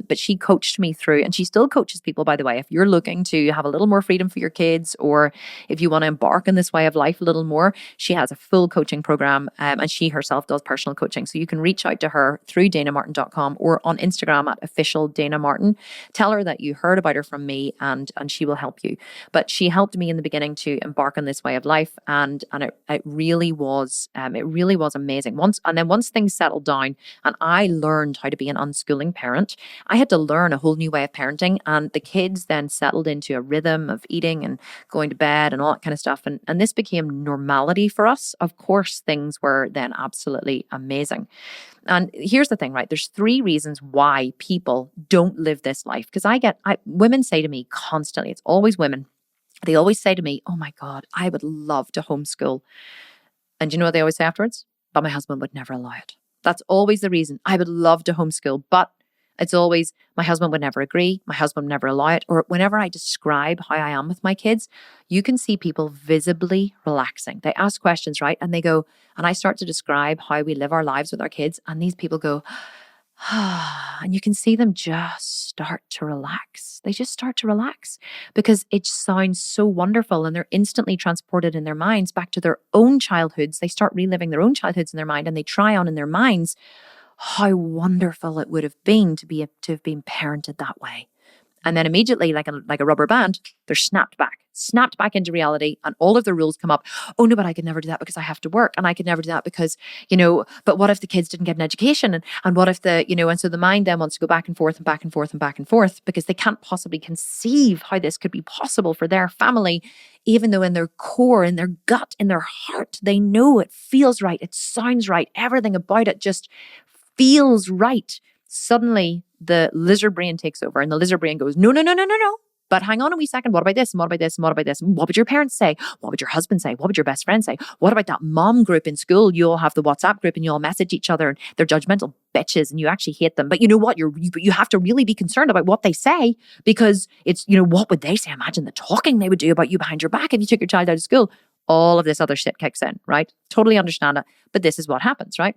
but she coached me through, and she still coaches people, by the way. If you're looking to have a little more freedom for your kids, or if you want to embark on this way of life a little more, she has a full coaching program, and she herself does personal coaching. So you can reach out to her through danamartin.com or on Instagram at @officialdanamartin. Tell her that you heard about her from me, and she will help you. But she helped me in the beginning to embark on this way of life, and it really was amazing. Once things settled down and I learned how to be an unschooling parent, I had to learn a whole new way of parenting, and the kids then settled into a rhythm of eating and going to bed and all that kind of stuff, and this became normality for us. Of course, things were then absolutely amazing. And here's the thing, right? There's 3 reasons why people don't live this life. Because women say to me constantly, it's always women. They always say to me, oh my God, I would love to homeschool. And you know what they always say afterwards? But my husband would never allow it. That's always the reason. I would love to homeschool, but it's always my husband would never agree. My husband would never allow it. Or whenever I describe how I am with my kids, you can see people visibly relaxing. They ask questions, right? And they go, and I start to describe how we live our lives with our kids. And these people go, and you can see them just start to relax. They just start to relax because it sounds so wonderful, and they're instantly transported in their minds back to their own childhoods. They start reliving their own childhoods in their mind, and they try on in their minds how wonderful it would have been to have been parented that way. And then immediately, like a rubber band, they're snapped back into reality, and all of the rules come up. Oh no, but I could never do that because I have to work, and I could never do that because, but what if the kids didn't get an education? And what if and so the mind then wants to go back and forth and back and forth and back and forth because they can't possibly conceive how this could be possible for their family, even though in their core, in their gut, in their heart, they know it feels right. It sounds right. Everything about it just feels right. Suddenly the lizard brain takes over, and the lizard brain goes, no. But hang on a wee second. What about this? And what about this? And what about this? What would your parents say? What would your husband say? What would your best friend say? What about that mom group in school? You all have the WhatsApp group and you all message each other, and they're judgmental bitches and you actually hate them. But you know what? You have to really be concerned about what they say, because it's, what would they say? Imagine the talking they would do about you behind your back if you took your child out of school. All of this other shit kicks in, right? Totally understand it. But this is what happens, right?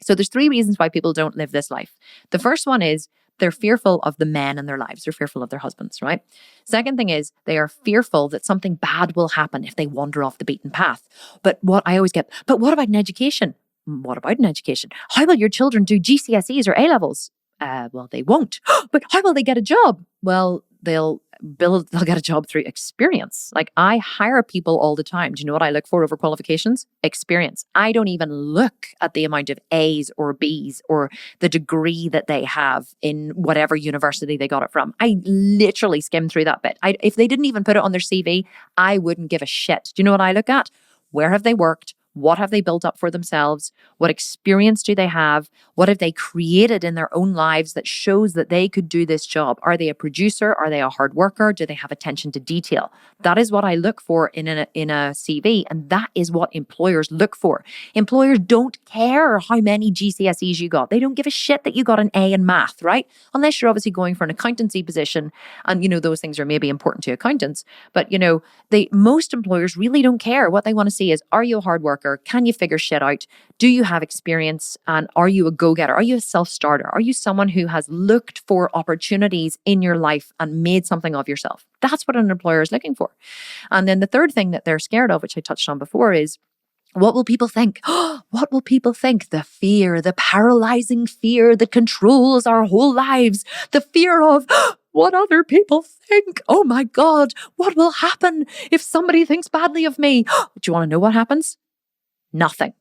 So there's 3 reasons why people don't live this life. The first one is they're fearful of the men in their lives. They're fearful of their husbands, right? Second thing is they are fearful that something bad will happen if they wander off the beaten path. But what about an education? What about an education? How will your children do GCSEs or A-levels? Well, they won't. But how will they get a job? Well, they'll they'll get a job through experience. Like I hire people all the time. Do you know what I look for over qualifications? Experience. I don't even look at the amount of A's or B's or the degree that they have in whatever university they got it from. I literally skim through that bit. If they didn't even put it on their CV, I wouldn't give a shit. Do you know what I look at? Where have they worked? What have they built up for themselves? What experience do they have? What have they created in their own lives that shows that they could do this job? Are they a producer? Are they a hard worker? Do they have attention to detail? That is what I look for in a CV, and that is what employers look for. Employers don't care how many GCSEs you got. They don't give a shit that you got an A in math, right? Unless you're obviously going for an accountancy position, and those things are maybe important to accountants. But most employers really don't care. What they want to see is, are you a hard worker? Can you figure shit out? Do you have experience? And are you a go-getter? Are you a self-starter? Are you someone who has looked for opportunities in your life and made something of yourself? That's what an employer is looking for. And then the third thing that they're scared of, which I touched on before, is what will people think? What will people think? The fear, the paralyzing fear that controls our whole lives. The fear of what other people think. Oh my God, what will happen if somebody thinks badly of me? Do you want to know what happens? Nothing.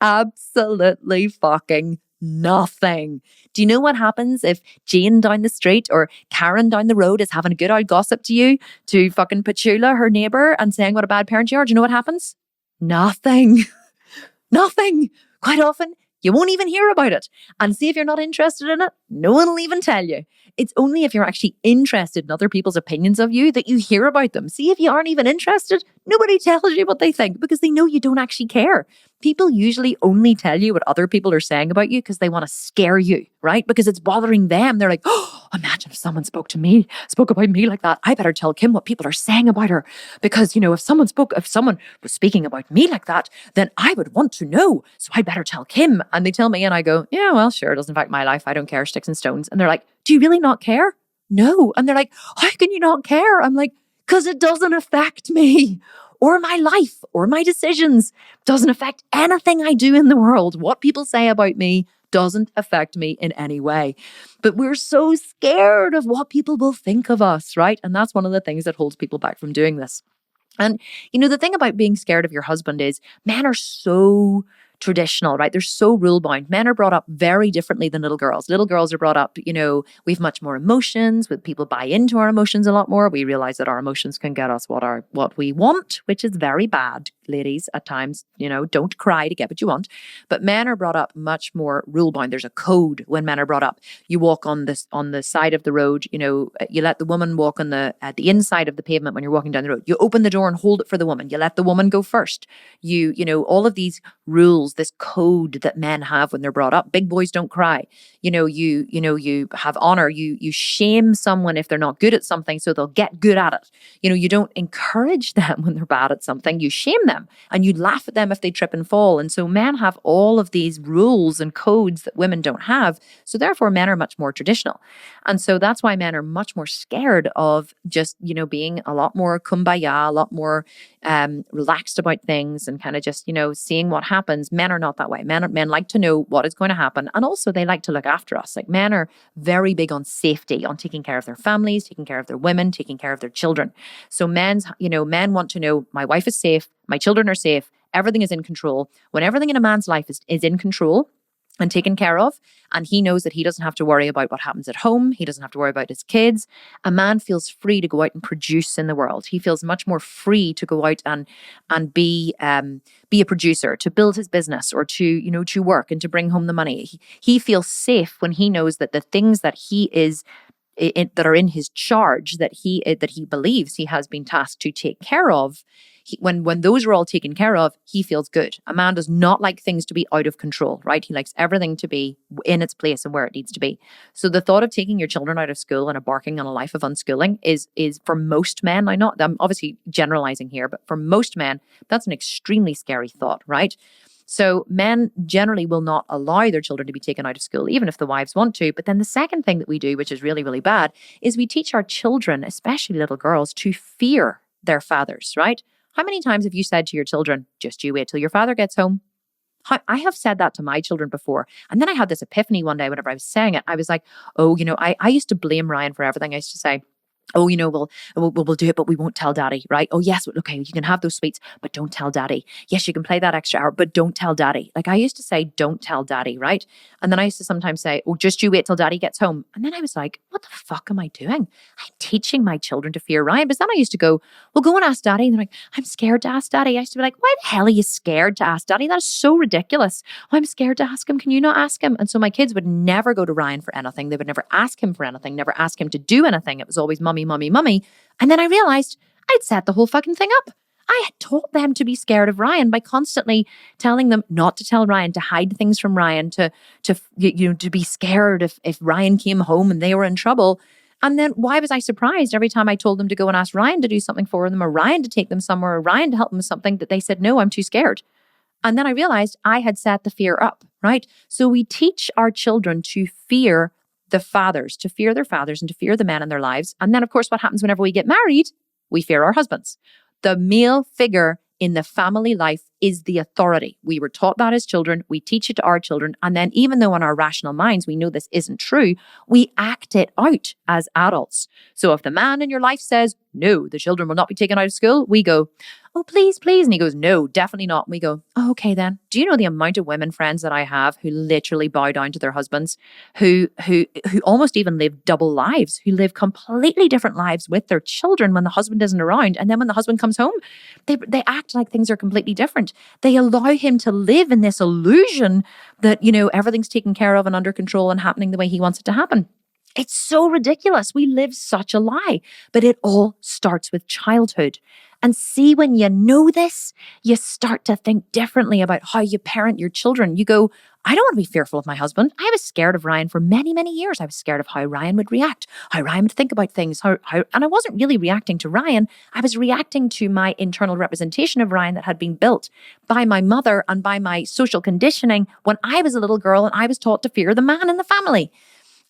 Absolutely fucking nothing. Do you know what happens if Jane down the street or Karen down the road is having a good old gossip to you, to fucking Petula, her neighbor, and saying what a bad parent you are? Do you know what happens? Nothing. Nothing. Quite often, you won't even hear about it. And see, if you're not interested in it, no one will even tell you. It's only if you're actually interested in other people's opinions of you that you hear about them. See, if you aren't even interested, nobody tells you what they think because they know you don't actually care. People usually only tell you what other people are saying about you because they want to scare you, right? Because it's bothering them. They're like, oh, imagine if someone spoke about me like that. I better tell Kim what people are saying about her. Because, if someone was speaking about me like that, then I would want to know. So I better tell Kim. And they tell me and I go, yeah, well, sure. It doesn't affect my life. I don't care, sticks and stones. And they're like, do you really not care? No. And they're like, how can you not care? I'm like, because it doesn't affect me or my life or my decisions. It doesn't affect anything I do in the world. What people say about me doesn't affect me in any way. But we're so scared of what people will think of us, right? And that's one of the things that holds people back from doing this. And, the thing about being scared of your husband is men are so traditional, right? They're so rule bound. Men are brought up very differently than little girls. Little girls are brought up, we've much more emotions, with people buy into our emotions a lot more. We realize that our emotions can get us what we want, which is very bad, ladies, at times. Don't cry to get what you want. But men are brought up much more rule bound. There's a code when men are brought up. You walk on the side of the road, you let the woman walk at the inside of the pavement when you're walking down the road. You open the door and hold it for the woman. You let the woman go first. All of these rules, this code that men have when they're brought up. Big boys don't cry. You have honor. You shame someone if they're not good at something so they'll get good at it. You don't encourage them when they're bad at something. You shame them and you laugh at them if they trip and fall. And so men have all of these rules and codes that women don't have. So therefore men are much more traditional. And so that's why men are much more scared of just, being a lot more kumbaya, a lot more relaxed about things and kind of just, seeing what happens. Men are not that way. Men like to know what is going to happen. And also they like to look after us. Like men are very big on safety, on taking care of their families, taking care of their women, taking care of their children. So men want to know my wife is safe, my children are safe, everything is in control. When everything in a man's life is in control and taken care of, and he knows that he doesn't have to worry about what happens at home, he doesn't have to worry about his kids, a man feels free to go out and produce in the world. He feels much more free to go out and be a producer, to build his business or to work and to bring home the money. He feels safe when he knows that the things that he is that are in his charge, that he believes he has been tasked to take care of, when those are all taken care of, he feels good. A man does not like things to be out of control, right? He likes everything to be in its place and where it needs to be. So the thought of taking your children out of school and embarking on a life of unschooling is for most men, I'm obviously generalizing here, but for most men, that's an extremely scary thought, right? So men generally will not allow their children to be taken out of school, even if the wives want to. But then the second thing that we do, which is really, really bad, is we teach our children, especially little girls, to fear their fathers, right? How many times have you said to your children, just you wait till your father gets home? I have said that to my children before. And then I had this epiphany one day whenever I was saying it. I was like, oh, I used to blame Ryan for everything. I used to say, oh, we'll do it, but we won't tell daddy, right? Oh, yes. Okay. You can have those sweets, but don't tell daddy. Yes, you can play that extra hour, but don't tell daddy. Like I used to say, don't tell daddy, right? And then I used to sometimes say, oh, just you wait till daddy gets home. And then I was like, what the fuck am I doing? I'm teaching my children to fear Ryan. But then I used to go, well, go and ask daddy. And they're like, I'm scared to ask daddy. I used to be like, why the hell are you scared to ask daddy? That is so ridiculous. Oh, I'm scared to ask him. Can you not ask him? And so my kids would never go to Ryan for anything. They would never ask him for anything, never ask him to do anything. It was always mummy, mummy, mummy. And then I realized I'd set the whole fucking thing up. I had taught them to be scared of Ryan by constantly telling them not to tell Ryan, to hide things from Ryan, to be scared if Ryan came home and they were in trouble. And then why was I surprised every time I told them to go and ask Ryan to do something for them, or Ryan to take them somewhere, or Ryan to help them with something, that they said, no, I'm too scared. And then I realized I had set the fear up, right? So we teach our children to fear the fathers, to fear their fathers and to fear the men in their lives. And then, of course, what happens whenever we get married? We fear our husbands. The male figure in the family life is the authority. We were taught that as children. We teach it to our children. And then even though in our rational minds we know this isn't true, we act it out as adults. So if the man in your life says, no, the children will not be taken out of school, we go, oh, please, please. And he goes, no, definitely not. And we go, oh, okay then. Do you know the amount of women friends that I have who literally bow down to their husbands, who almost even live double lives, who live completely different lives with their children when the husband isn't around. And then when the husband comes home, they act like things are completely different. They allow him to live in this illusion that, everything's taken care of and under control and happening the way he wants it to happen. It's so ridiculous. We live such a lie, but it all starts with childhood. And see, when you know this, you start to think differently about how you parent your children. You go, I don't want to be fearful of my husband. I was scared of Ryan for many, many years. I was scared of how Ryan would react, how Ryan would think about things, and I wasn't really reacting to Ryan. I was reacting to my internal representation of Ryan that had been built by my mother and by my social conditioning when I was a little girl and I was taught to fear the man in the family.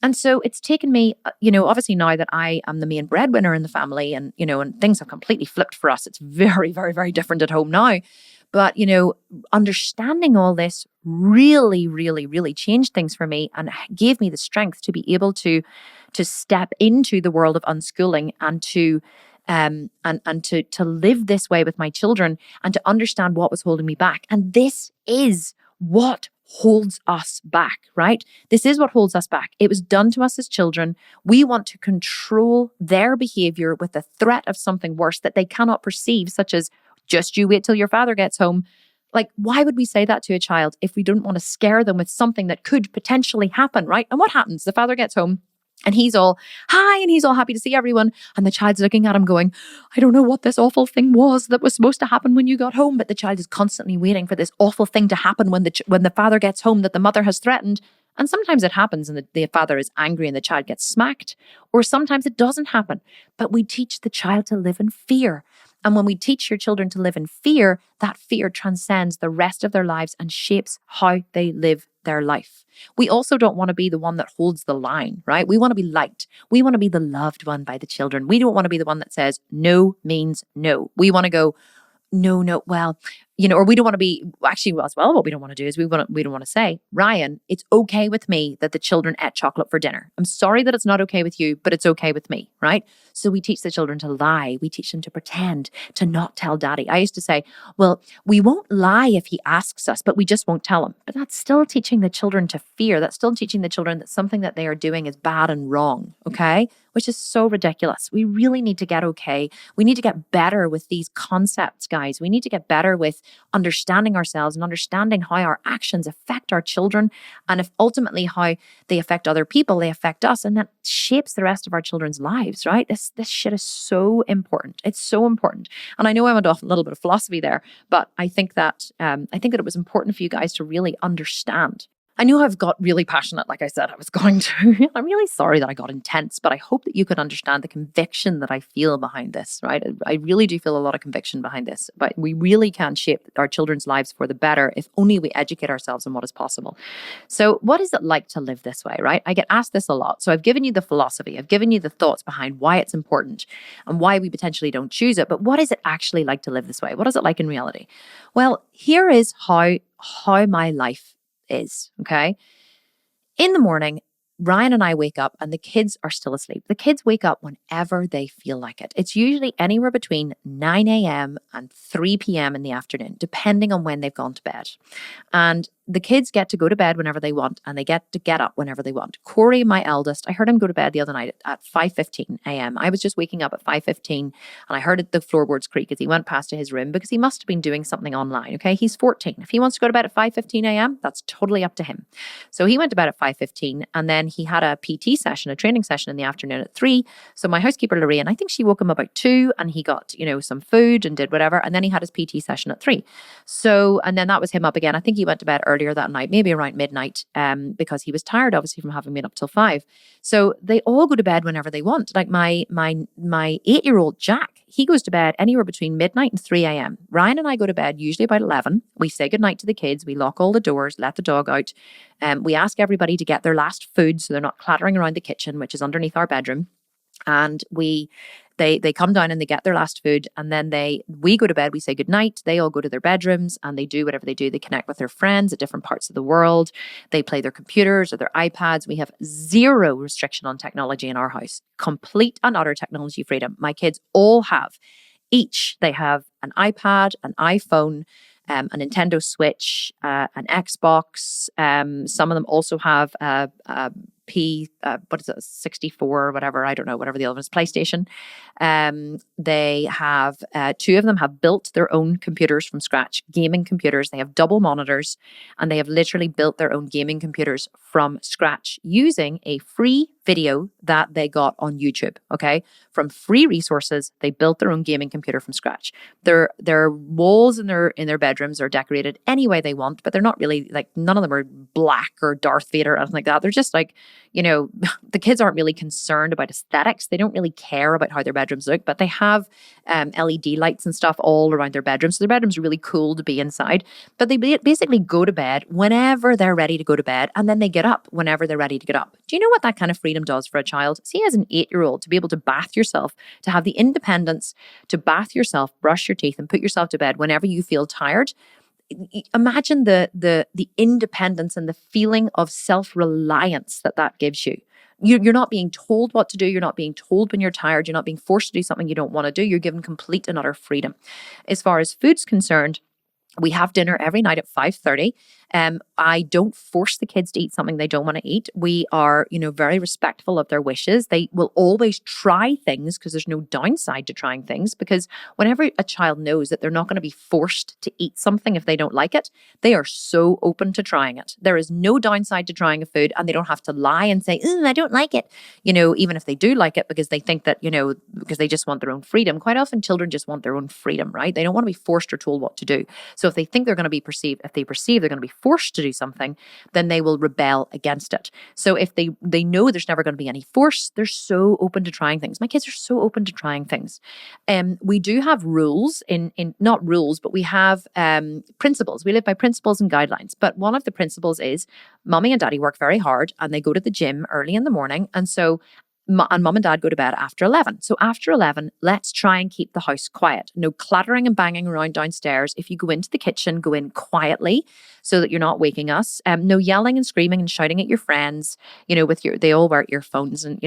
And so it's taken me, obviously now that I am the main breadwinner in the family and things have completely flipped for us. It's very, very, very different at home now. But, understanding all this really, really, really changed things for me and gave me the strength to be able to step into the world of unschooling and to live this way with my children and to understand what was holding me back. And this is what holds us back, right? This is what holds us back. It was done to us as children. We want to control their behavior with the threat of something worse that they cannot perceive, such as just you wait till your father gets home. Like, why would we say that to a child if we don't want to scare them with something that could potentially happen, right? And what happens? The father gets home and he's all, hi, and he's all happy to see everyone. And the child's looking at him going, I don't know what this awful thing was that was supposed to happen when you got home. But the child is constantly waiting for this awful thing to happen when the father gets home that the mother has threatened. And sometimes it happens and the father is angry and the child gets smacked. Or sometimes it doesn't happen. But we teach the child to live in fear. And when we teach your children to live in fear, that fear transcends the rest of their lives and shapes how they live their life. We also don't want to be the one that holds the line, right? We want to be liked. We want to be the loved one by the children. We don't want to be the one that says no means no. We want to go, no, well, or we don't want to be, actually, as well, what we don't want to do is we don't want to say, Ryan, it's okay with me that the children ate chocolate for dinner. I'm sorry that it's not okay with you, but it's okay with me, right? So we teach the children to lie. We teach them to pretend, to not tell daddy. I used to say, well, we won't lie if he asks us, but we just won't tell him. But that's still teaching the children to fear. That's still teaching the children that something that they are doing is bad and wrong, okay? Which is so ridiculous. We really need to get okay. We need to get better with these concepts, guys. We need to get better with understanding ourselves and understanding how our actions affect our children and if ultimately how they affect other people, they affect us, and that shapes the rest of our children's lives, right? This shit is so important. It's so important. And I know I went off a little bit of philosophy there, but I think that it was important for you guys to really understand. I know I've got really passionate, like I said I was going to. I'm really sorry that I got intense, but I hope that you could understand the conviction that I feel behind this, right? I really do feel a lot of conviction behind this, but we really can shape our children's lives for the better if only we educate ourselves on what is possible. So what is it like to live this way, right? I get asked this a lot. So I've given you the philosophy, I've given you the thoughts behind why it's important and why we potentially don't choose it, but what is it actually like to live this way? What is it like in reality? Well, here is how my life is, okay? In the morning, Ryan and I wake up and the kids are still asleep. The kids wake up whenever they feel like it. It's usually anywhere between 9 a.m. and 3 p.m. in the afternoon, depending on when they've gone to bed. And the kids get to go to bed whenever they want and they get to get up whenever they want. Corey, my eldest, I heard him go to bed the other night at 5:15 a.m. I was just waking up at 5:15 and I heard the floorboards creak as he went past to his room because he must have been doing something online, okay? He's 14. If he wants to go to bed at 5:15 a.m., that's totally up to him. So he went to bed at 5:15 and then he had a PT session, a training session in the afternoon at 3. So my housekeeper, Lorraine, I think she woke him about 2 and he got, some food and did whatever. And then he had his PT session at 3. So, and then that was him up again. I think he went to bed earlier that night, maybe around midnight, because he was tired, obviously, from having been up till 5. So they all go to bed whenever they want. Like my 8-year-old Jack, he goes to bed anywhere between midnight and 3 a.m. Ryan and I go to bed usually about 11. We say goodnight to the kids. We lock all the doors, let the dog out. We ask everybody to get their last food so they're not clattering around the kitchen, which is underneath our bedroom. And they come down and they get their last food and then we go to bed, we say goodnight, they all go to their bedrooms and they do whatever they do. They connect with their friends at different parts of the world. They play their computers or their iPads. We have zero restriction on technology in our house. Complete and utter technology freedom. My kids all have. They have an iPad, an iPhone, a Nintendo Switch, an Xbox. Some of them also have what is it, 64 or whatever, I don't know, whatever the other one is, PlayStation. They have, 2 of them have built their own computers from scratch, gaming computers. They have double monitors and they have literally built their own gaming computers from scratch using a free video that they got on YouTube, okay? From free resources, they built their own gaming computer from scratch. Their walls in their bedrooms are decorated any way they want, but they're not really, like, none of them are black or Darth Vader or anything like that. They're just like, the kids aren't really concerned about aesthetics. They don't really care about how their bedrooms look, but they have LED lights and stuff all around their bedrooms. So their bedrooms are really cool to be inside, but they basically go to bed whenever they're ready to go to bed. And then they get up whenever they're ready to get up. Do you know what that kind of freedom does for a child? See, as an 8-year-old, to be able to bath yourself, to have the independence to bath yourself, brush your teeth and put yourself to bed whenever you feel tired. Imagine the independence and the feeling of self-reliance that gives you. You're not being told what to do. You're not being told when you're tired. You're not being forced to do something you don't want to do. You're given complete and utter freedom. As far as food's concerned, we have dinner every night at 5:30. I don't force the kids to eat something they don't want to eat. We are, very respectful of their wishes. They will always try things because there's no downside to trying things, because whenever a child knows that they're not going to be forced to eat something if they don't like it, they are so open to trying it. There is no downside to trying a food and they don't have to lie and say, I don't like it, even if they do like it, because they think that, because they just want their own freedom. Quite often children just want their own freedom, right? They don't want to be forced or told what to do. So if they think they're going to be perceived, if they perceive they're going to be forced to do something, then they will rebel against it. So if they know there's never going to be any force, they're so open to trying things. My kids are so open to trying things. We do have rules in not rules, but we have principles. We live by principles and guidelines. But one of the principles is mommy and daddy work very hard and they go to the gym early in the morning. And so and mum and dad go to bed after 11. So after 11, let's try and keep the house quiet. No clattering and banging around downstairs. If you go into the kitchen, go in quietly so that you're not waking us. No yelling and screaming and shouting at your friends, they all wear earphones, and,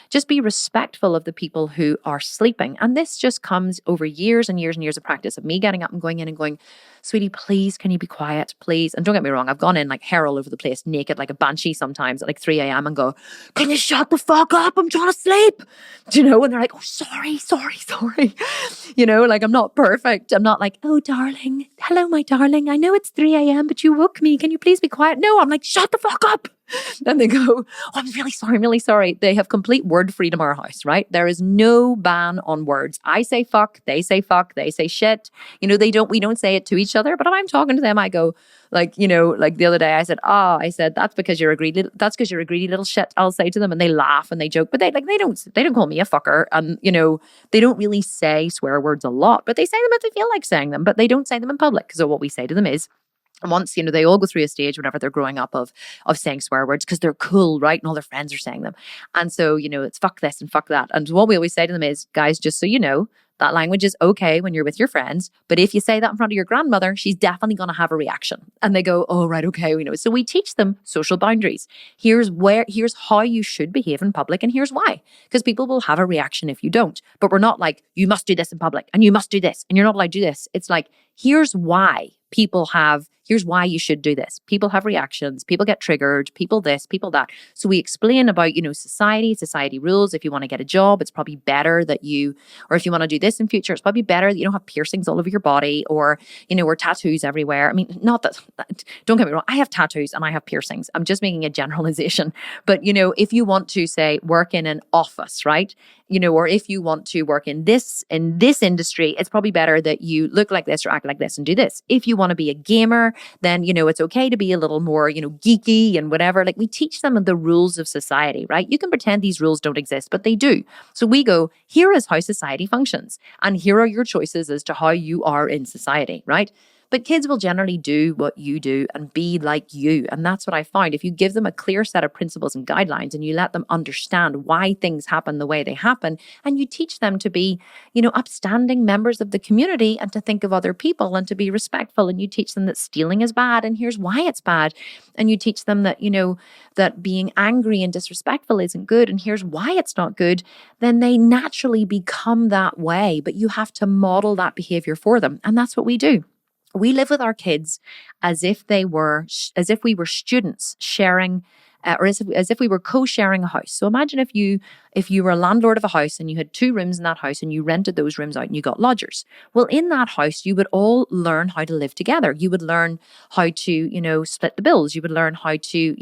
just be respectful of the people who are sleeping. And this just comes over years and years and years of practice of me getting up and going in and going, sweetie, please, can you be quiet, please? And don't get me wrong, I've gone in like hair all over the place, naked like a banshee sometimes at like 3 a.m. and go, can you shut the fuck up? I'm trying to sleep. And they're like, oh, sorry. Like, I'm not perfect. I'm not like, oh, darling, hello, my darling. I know it's 3 a.m., but you woke me. Can you please be quiet? No, I'm like, shut the fuck up. Then they go, oh, I'm really sorry, I'm really sorry. They have complete word freedom in our house, right? There is no ban on words. I say fuck, they say shit. We don't say it to each other, but if I'm talking to them, I go, like the other day I said, that's because you're a greedy little shit, I'll say to them, and they laugh and they joke, but they don't call me a fucker. And they don't really say swear words a lot, but they say them if they feel like saying them, but they don't say them in public. So what we say to them is, once, they all go through a stage whenever they're growing up of saying swear words because they're cool, right? And all their friends are saying them. And so, it's fuck this and fuck that. And what we always say to them is, guys, just so you know, that language is okay when you're with your friends. But if you say that in front of your grandmother, she's definitely going to have a reaction. And they go, oh, right, okay. So we teach them social boundaries. Here's how you should behave in public, and here's why. Because people will have a reaction if you don't. But we're not like, you must do this in public and you must do this and you're not allowed to do this. It's like, here's why here's why you should do this. People have reactions, people get triggered, people this, people that. So we explain about, society rules. If you want to get a job, it's probably better that or if you want to do this in future, it's probably better that you don't have piercings all over your body or tattoos everywhere. I mean, not that, don't get me wrong, I have tattoos and I have piercings. I'm just making a generalization. But, if you want to say work in an office, right? Or if you want to work in this industry, it's probably better that you look like this or act like this and do this. If you want to be a gamer, then, it's okay to be a little more, geeky and whatever. Like, we teach them the rules of society, right? You can pretend these rules don't exist, but they do. So we go, here is how society functions. And here are your choices as to how you are in society, right? But kids will generally do what you do and be like you. And that's what I found. If you give them a clear set of principles and guidelines and you let them understand why things happen the way they happen, and you teach them to be, upstanding members of the community and to think of other people and to be respectful, and you teach them that stealing is bad and here's why it's bad. And you teach them that, that being angry and disrespectful isn't good and here's why it's not good, then they naturally become that way. But you have to model that behavior for them. And that's what we do. We live with our kids as if we were students sharing, or as if we were co-sharing a house. So imagine if you were a landlord of a house and you had 2 rooms in that house and you rented those rooms out and you got lodgers. Well, in that house, you would all learn how to live together. You would learn how to, split the bills. You would learn how to,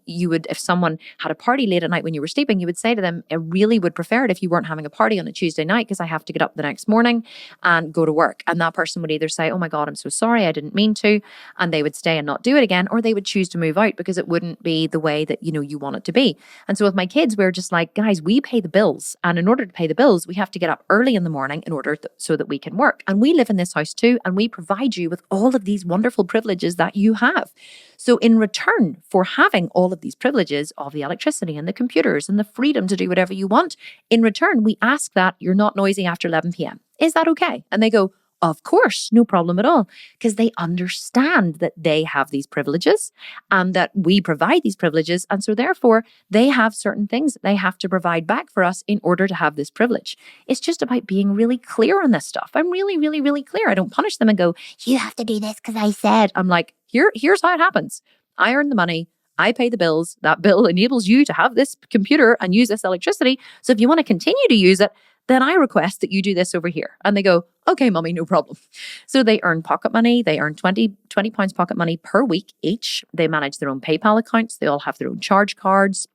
you would, if someone had a party late at night when you were sleeping, you would say to them, I really would prefer it if you weren't having a party on a Tuesday night because I have to get up the next morning and go to work. And that person would either say, oh my God, I'm so sorry, I didn't mean to. And they would stay and not do it again, or they would choose to move out because it wouldn't be the way that, you want it to be. And so with my kids, we're just like, guys, we pay the bills. And in order to pay the bills, we have to get up early in the morning in order so that we can work. And we live in this house too. And we provide you with all of these wonderful privileges that you have. So in return for having all of these privileges of the electricity and the computers and the freedom to do whatever you want, in return, we ask that you're not noisy after 11 p.m. Is that okay? And they go, of course, no problem at all, because they understand that they have these privileges and that we provide these privileges. And so therefore, they have certain things that they have to provide back for us in order to have this privilege. It's just about being really clear on this stuff. I'm really, really, really clear. I don't punish them and go, you have to do this because I said. I'm like, here's how it happens. I earn the money. I pay the bills. That bill enables you to have this computer and use this electricity. So if you want to continue to use it, then I request that you do this over here. And they go, okay, mommy, no problem. So they earn pocket money. They earn 20 pounds pocket money per week each. They manage their own PayPal accounts. They all have their own charge cards.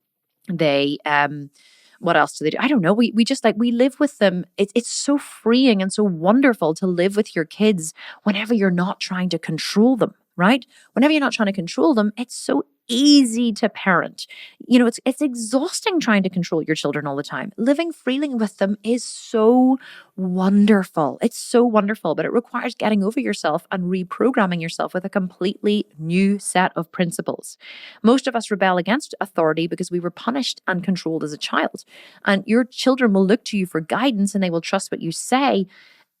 They, what else do they do? I don't know. We live with them. It's so freeing and so wonderful to live with your kids whenever you're not trying to control them, right? Whenever you're not trying to control them, it's so easy to parent. It's exhausting trying to control your children all the time. Living freely with them is so wonderful. It's so wonderful, but it requires getting over yourself and reprogramming yourself with a completely new set of principles. Most of us rebel against authority because we were punished and controlled as a child. And your children will look to you for guidance and they will trust what you say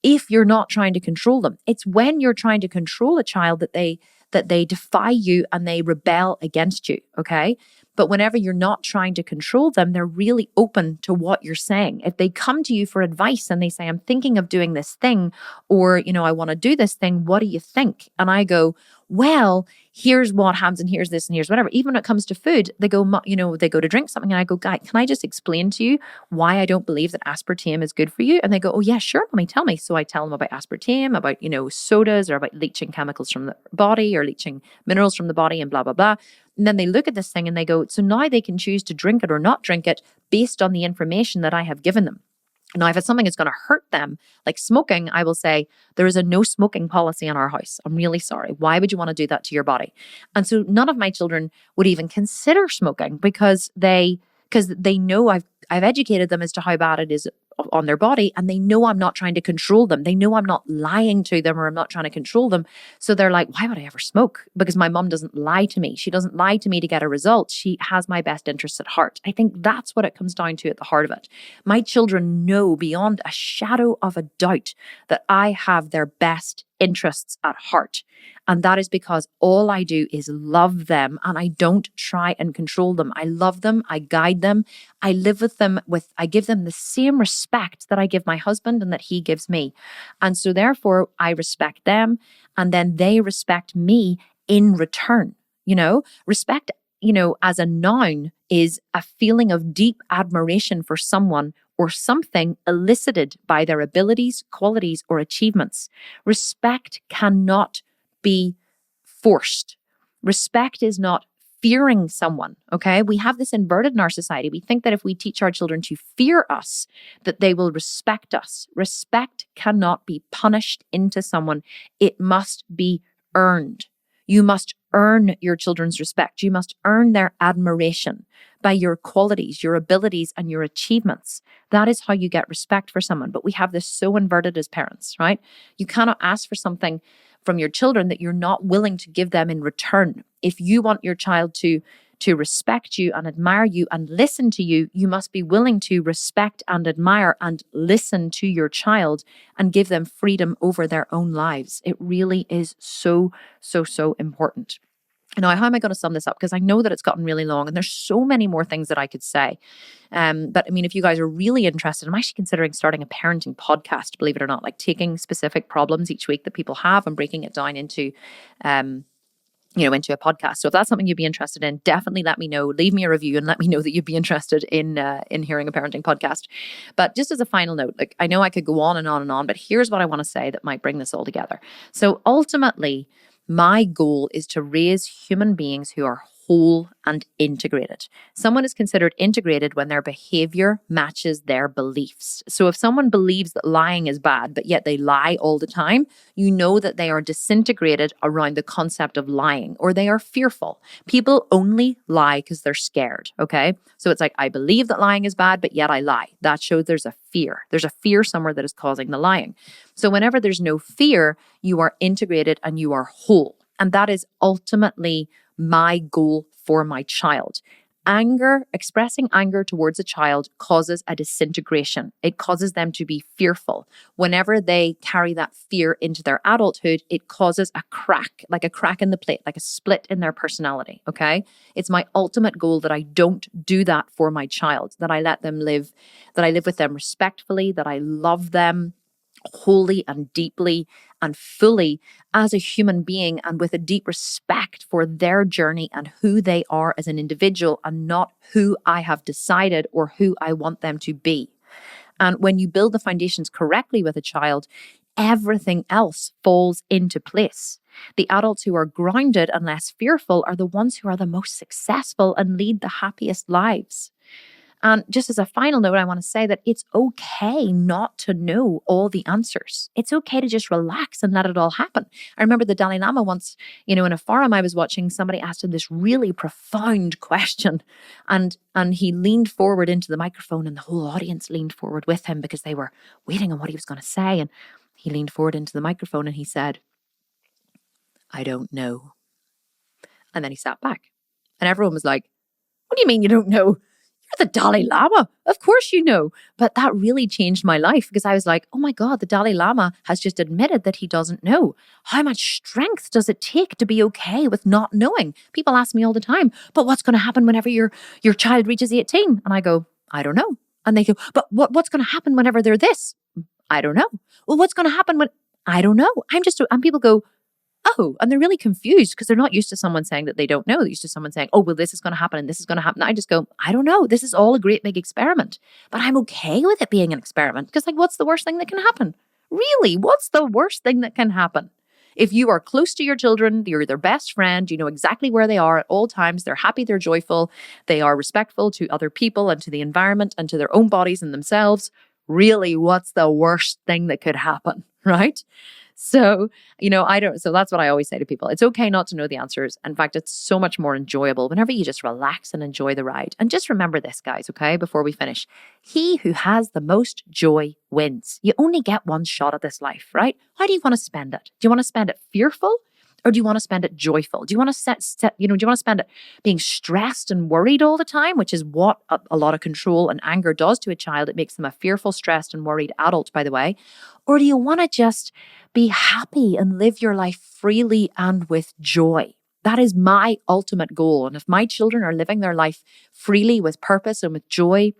if you're not trying to control them. It's when you're trying to control a child that they defy you and they rebel against you, okay? But whenever you're not trying to control them, they're really open to what you're saying. If they come to you for advice and they say, I'm thinking of doing this thing, or, I want to do this thing, what do you think? And I go, well, here's what happens and here's this and here's whatever. Even when it comes to food, they go, they go to drink something and I go, Guy, can I just explain to you why I don't believe that aspartame is good for you? And they go, oh yeah, sure, mommy, tell me. So I tell them about aspartame, about, sodas, or about leaching chemicals from the body or leaching minerals from the body and blah, blah, blah. And then they look at this thing and they go, so now they can choose to drink it or not drink it based on the information that I have given them. Now, if it's something that's going to hurt them, like smoking, I will say, there is a no smoking policy in our house. I'm really sorry. Why would you want to do that to your body? And so none of my children would even consider smoking because they know I've educated them as to how bad it is on their body, and they know I'm not trying to control them. They know I'm not lying to them or I'm not trying to control them. So they're like, why would I ever smoke? Because my mom doesn't lie to me. She doesn't lie to me to get a result. She has my best interests at heart. I think that's what it comes down to at the heart of it. My children know beyond a shadow of a doubt that I have their best interests at heart. And that is because all I do is love them, and I don't try and control them. I love them. I guide them. I live with them I give them the same respect that I give my husband and that he gives me. And so therefore I respect them, and then they respect me in return. Respect, as a noun is a feeling of deep admiration for someone or something elicited by their abilities, qualities, or achievements. Respect cannot be forced. Respect is not fearing someone, okay? We have this inverted in our society. We think that if we teach our children to fear us, that they will respect us. Respect cannot be punished into someone. It must be earned. You must earn your children's respect. You must earn their admiration by your qualities, your abilities, and your achievements. That is how you get respect for someone. But we have this so inverted as parents, right? You cannot ask for something from your children that you're not willing to give them in return. If you want your child to respect you and admire you and listen to you, you must be willing to respect and admire and listen to your child and give them freedom over their own lives. It really is so, so, so important. Now, how am I going to sum this up? Because I know that it's gotten really long and there's so many more things that I could say. But I mean, if you guys are really interested, I'm actually considering starting a parenting podcast, believe it or not, like taking specific problems each week that people have and breaking it down into a podcast. So if that's something you'd be interested in, definitely let me know. Leave me a review and let me know that you'd be interested in hearing a parenting podcast. But just as a final note, like I know I could go on and on and on, but here's what I want to say that might bring this all together. So ultimately, my goal is to raise human beings who are whole and integrated. Someone is considered integrated when their behavior matches their beliefs. So if someone believes that lying is bad, but yet they lie all the time, you know that they are disintegrated around the concept of lying, or they are fearful. People only lie because they're scared, okay? So it's like, I believe that lying is bad, but yet I lie. That shows there's a fear. There's a fear somewhere that is causing the lying. So whenever there's no fear, you are integrated and you are whole. And that is ultimately my goal for my child. Anger, expressing anger towards a child causes a disintegration. It causes them to be fearful. Whenever they carry that fear into their adulthood, it causes a crack, like a crack in the plate, like a split in their personality, okay? It's my ultimate goal that I don't do that for my child, that I let them live, that I live with them respectfully, that I love them wholly and deeply and fully as a human being and with a deep respect for their journey and who they are as an individual and not who I have decided or who I want them to be. And when you build the foundations correctly with a child, everything else falls into place. The adults who are grounded and less fearful are the ones who are the most successful and lead the happiest lives. And just as a final note, I want to say that it's okay not to know all the answers. It's okay to just relax and let it all happen. I remember the Dalai Lama once, in a forum I was watching, somebody asked him this really profound question. And he leaned forward into the microphone and the whole audience leaned forward with him because they were waiting on what he was going to say. And he leaned forward into the microphone and he said, "I don't know." And then he sat back. And everyone was like, "What do you mean you don't know? You're the Dalai Lama. Of course you know." But that really changed my life because I was like, oh my God, the Dalai Lama has just admitted that he doesn't know. How much strength does it take to be okay with not knowing? People ask me all the time, but what's going to happen whenever your child reaches 18? And I go, I don't know. And they go, but what's going to happen whenever they're this? I don't know. Well, what's going to happen when? I don't know. And people go, oh, and they're really confused because they're not used to someone saying that they don't know. They're used to someone saying, oh, well, this is going to happen and this is going to happen. I just go, I don't know. This is all a great big experiment, but I'm okay with it being an experiment because what's the worst thing that can happen? Really, what's the worst thing that can happen? If you are close to your children, you're their best friend, you know exactly where they are at all times, they're happy, they're joyful, they are respectful to other people and to the environment and to their own bodies and themselves, really, what's the worst thing that could happen, right? So, so that's what I always say to people. It's okay not to know the answers. In fact, it's so much more enjoyable whenever you just relax and enjoy the ride. And just remember this, guys, okay, before we finish. He who has the most joy wins. You only get one shot at this life, right? How do you want to spend it? Do you want to spend it fearful? Or do you want to spend it joyful? Do you want to do you want to spend it being stressed and worried all the time, which is what a lot of control and anger does to a child. It makes them a fearful, stressed, and worried adult, by the way. Or do you want to just be happy and live your life freely and with joy? That is my ultimate goal. And if my children are living their life freely with purpose and with joy,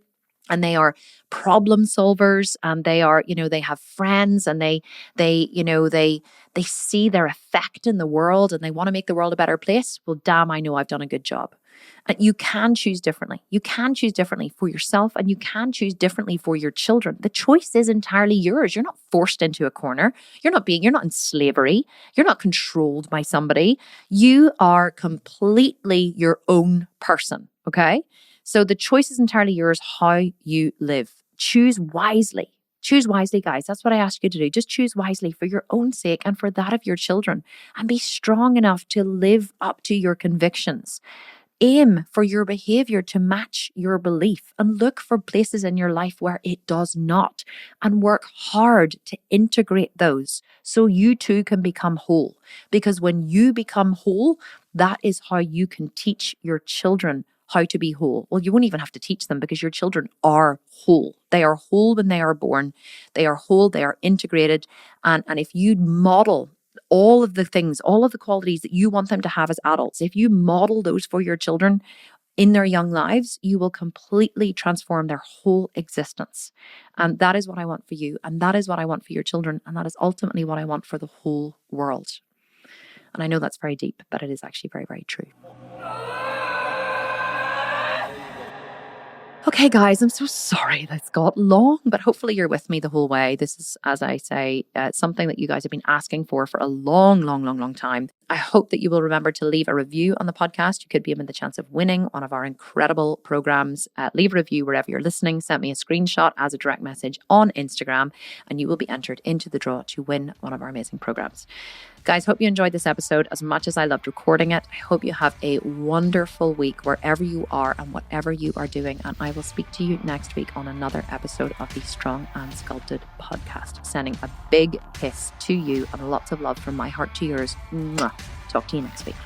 and they are problem solvers, and they are, they have friends, and they see their effect in the world, and they want to make the world a better place. Well, damn, I know I've done a good job. And you can choose differently. You can choose differently for yourself, and you can choose differently for your children. The choice is entirely yours. You're not forced into a corner. You're not in slavery. You're not controlled by somebody. You are completely your own person. Okay? So the choice is entirely yours, how you live. Choose wisely. Choose wisely, guys. That's what I ask you to do. Just choose wisely for your own sake and for that of your children. And be strong enough to live up to your convictions. Aim for your behavior to match your belief, and look for places in your life where it does not, and work hard to integrate those so you too can become whole. Because when you become whole, that is how you can teach your children how to be whole. Well, you won't even have to teach them, because your children are whole. They are whole when they are born. They are whole, they are integrated. And if you model all of the things, all of the qualities that you want them to have as adults, if you model those for your children in their young lives, you will completely transform their whole existence. And that is what I want for you. And that is what I want for your children. And that is ultimately what I want for the whole world. And I know that's very deep, but it is actually very, very true. Okay, guys, I'm so sorry this got long, but hopefully you're with me the whole way. This is, as I say, something that you guys have been asking for a long, long, long, long time. I hope that you will remember to leave a review on the podcast. You could be in the chance of winning one of our incredible programs. Leave a review wherever you're listening. Send me a screenshot as a direct message on Instagram, and you will be entered into the draw to win one of our amazing programs. Guys, hope you enjoyed this episode as much as I loved recording it. I hope you have a wonderful week wherever you are and whatever you are doing. And I will speak to you next week on another episode of the Strong and Sculpted podcast. Sending a big kiss to you and lots of love from my heart to yours. Mwah. Talk to you next week.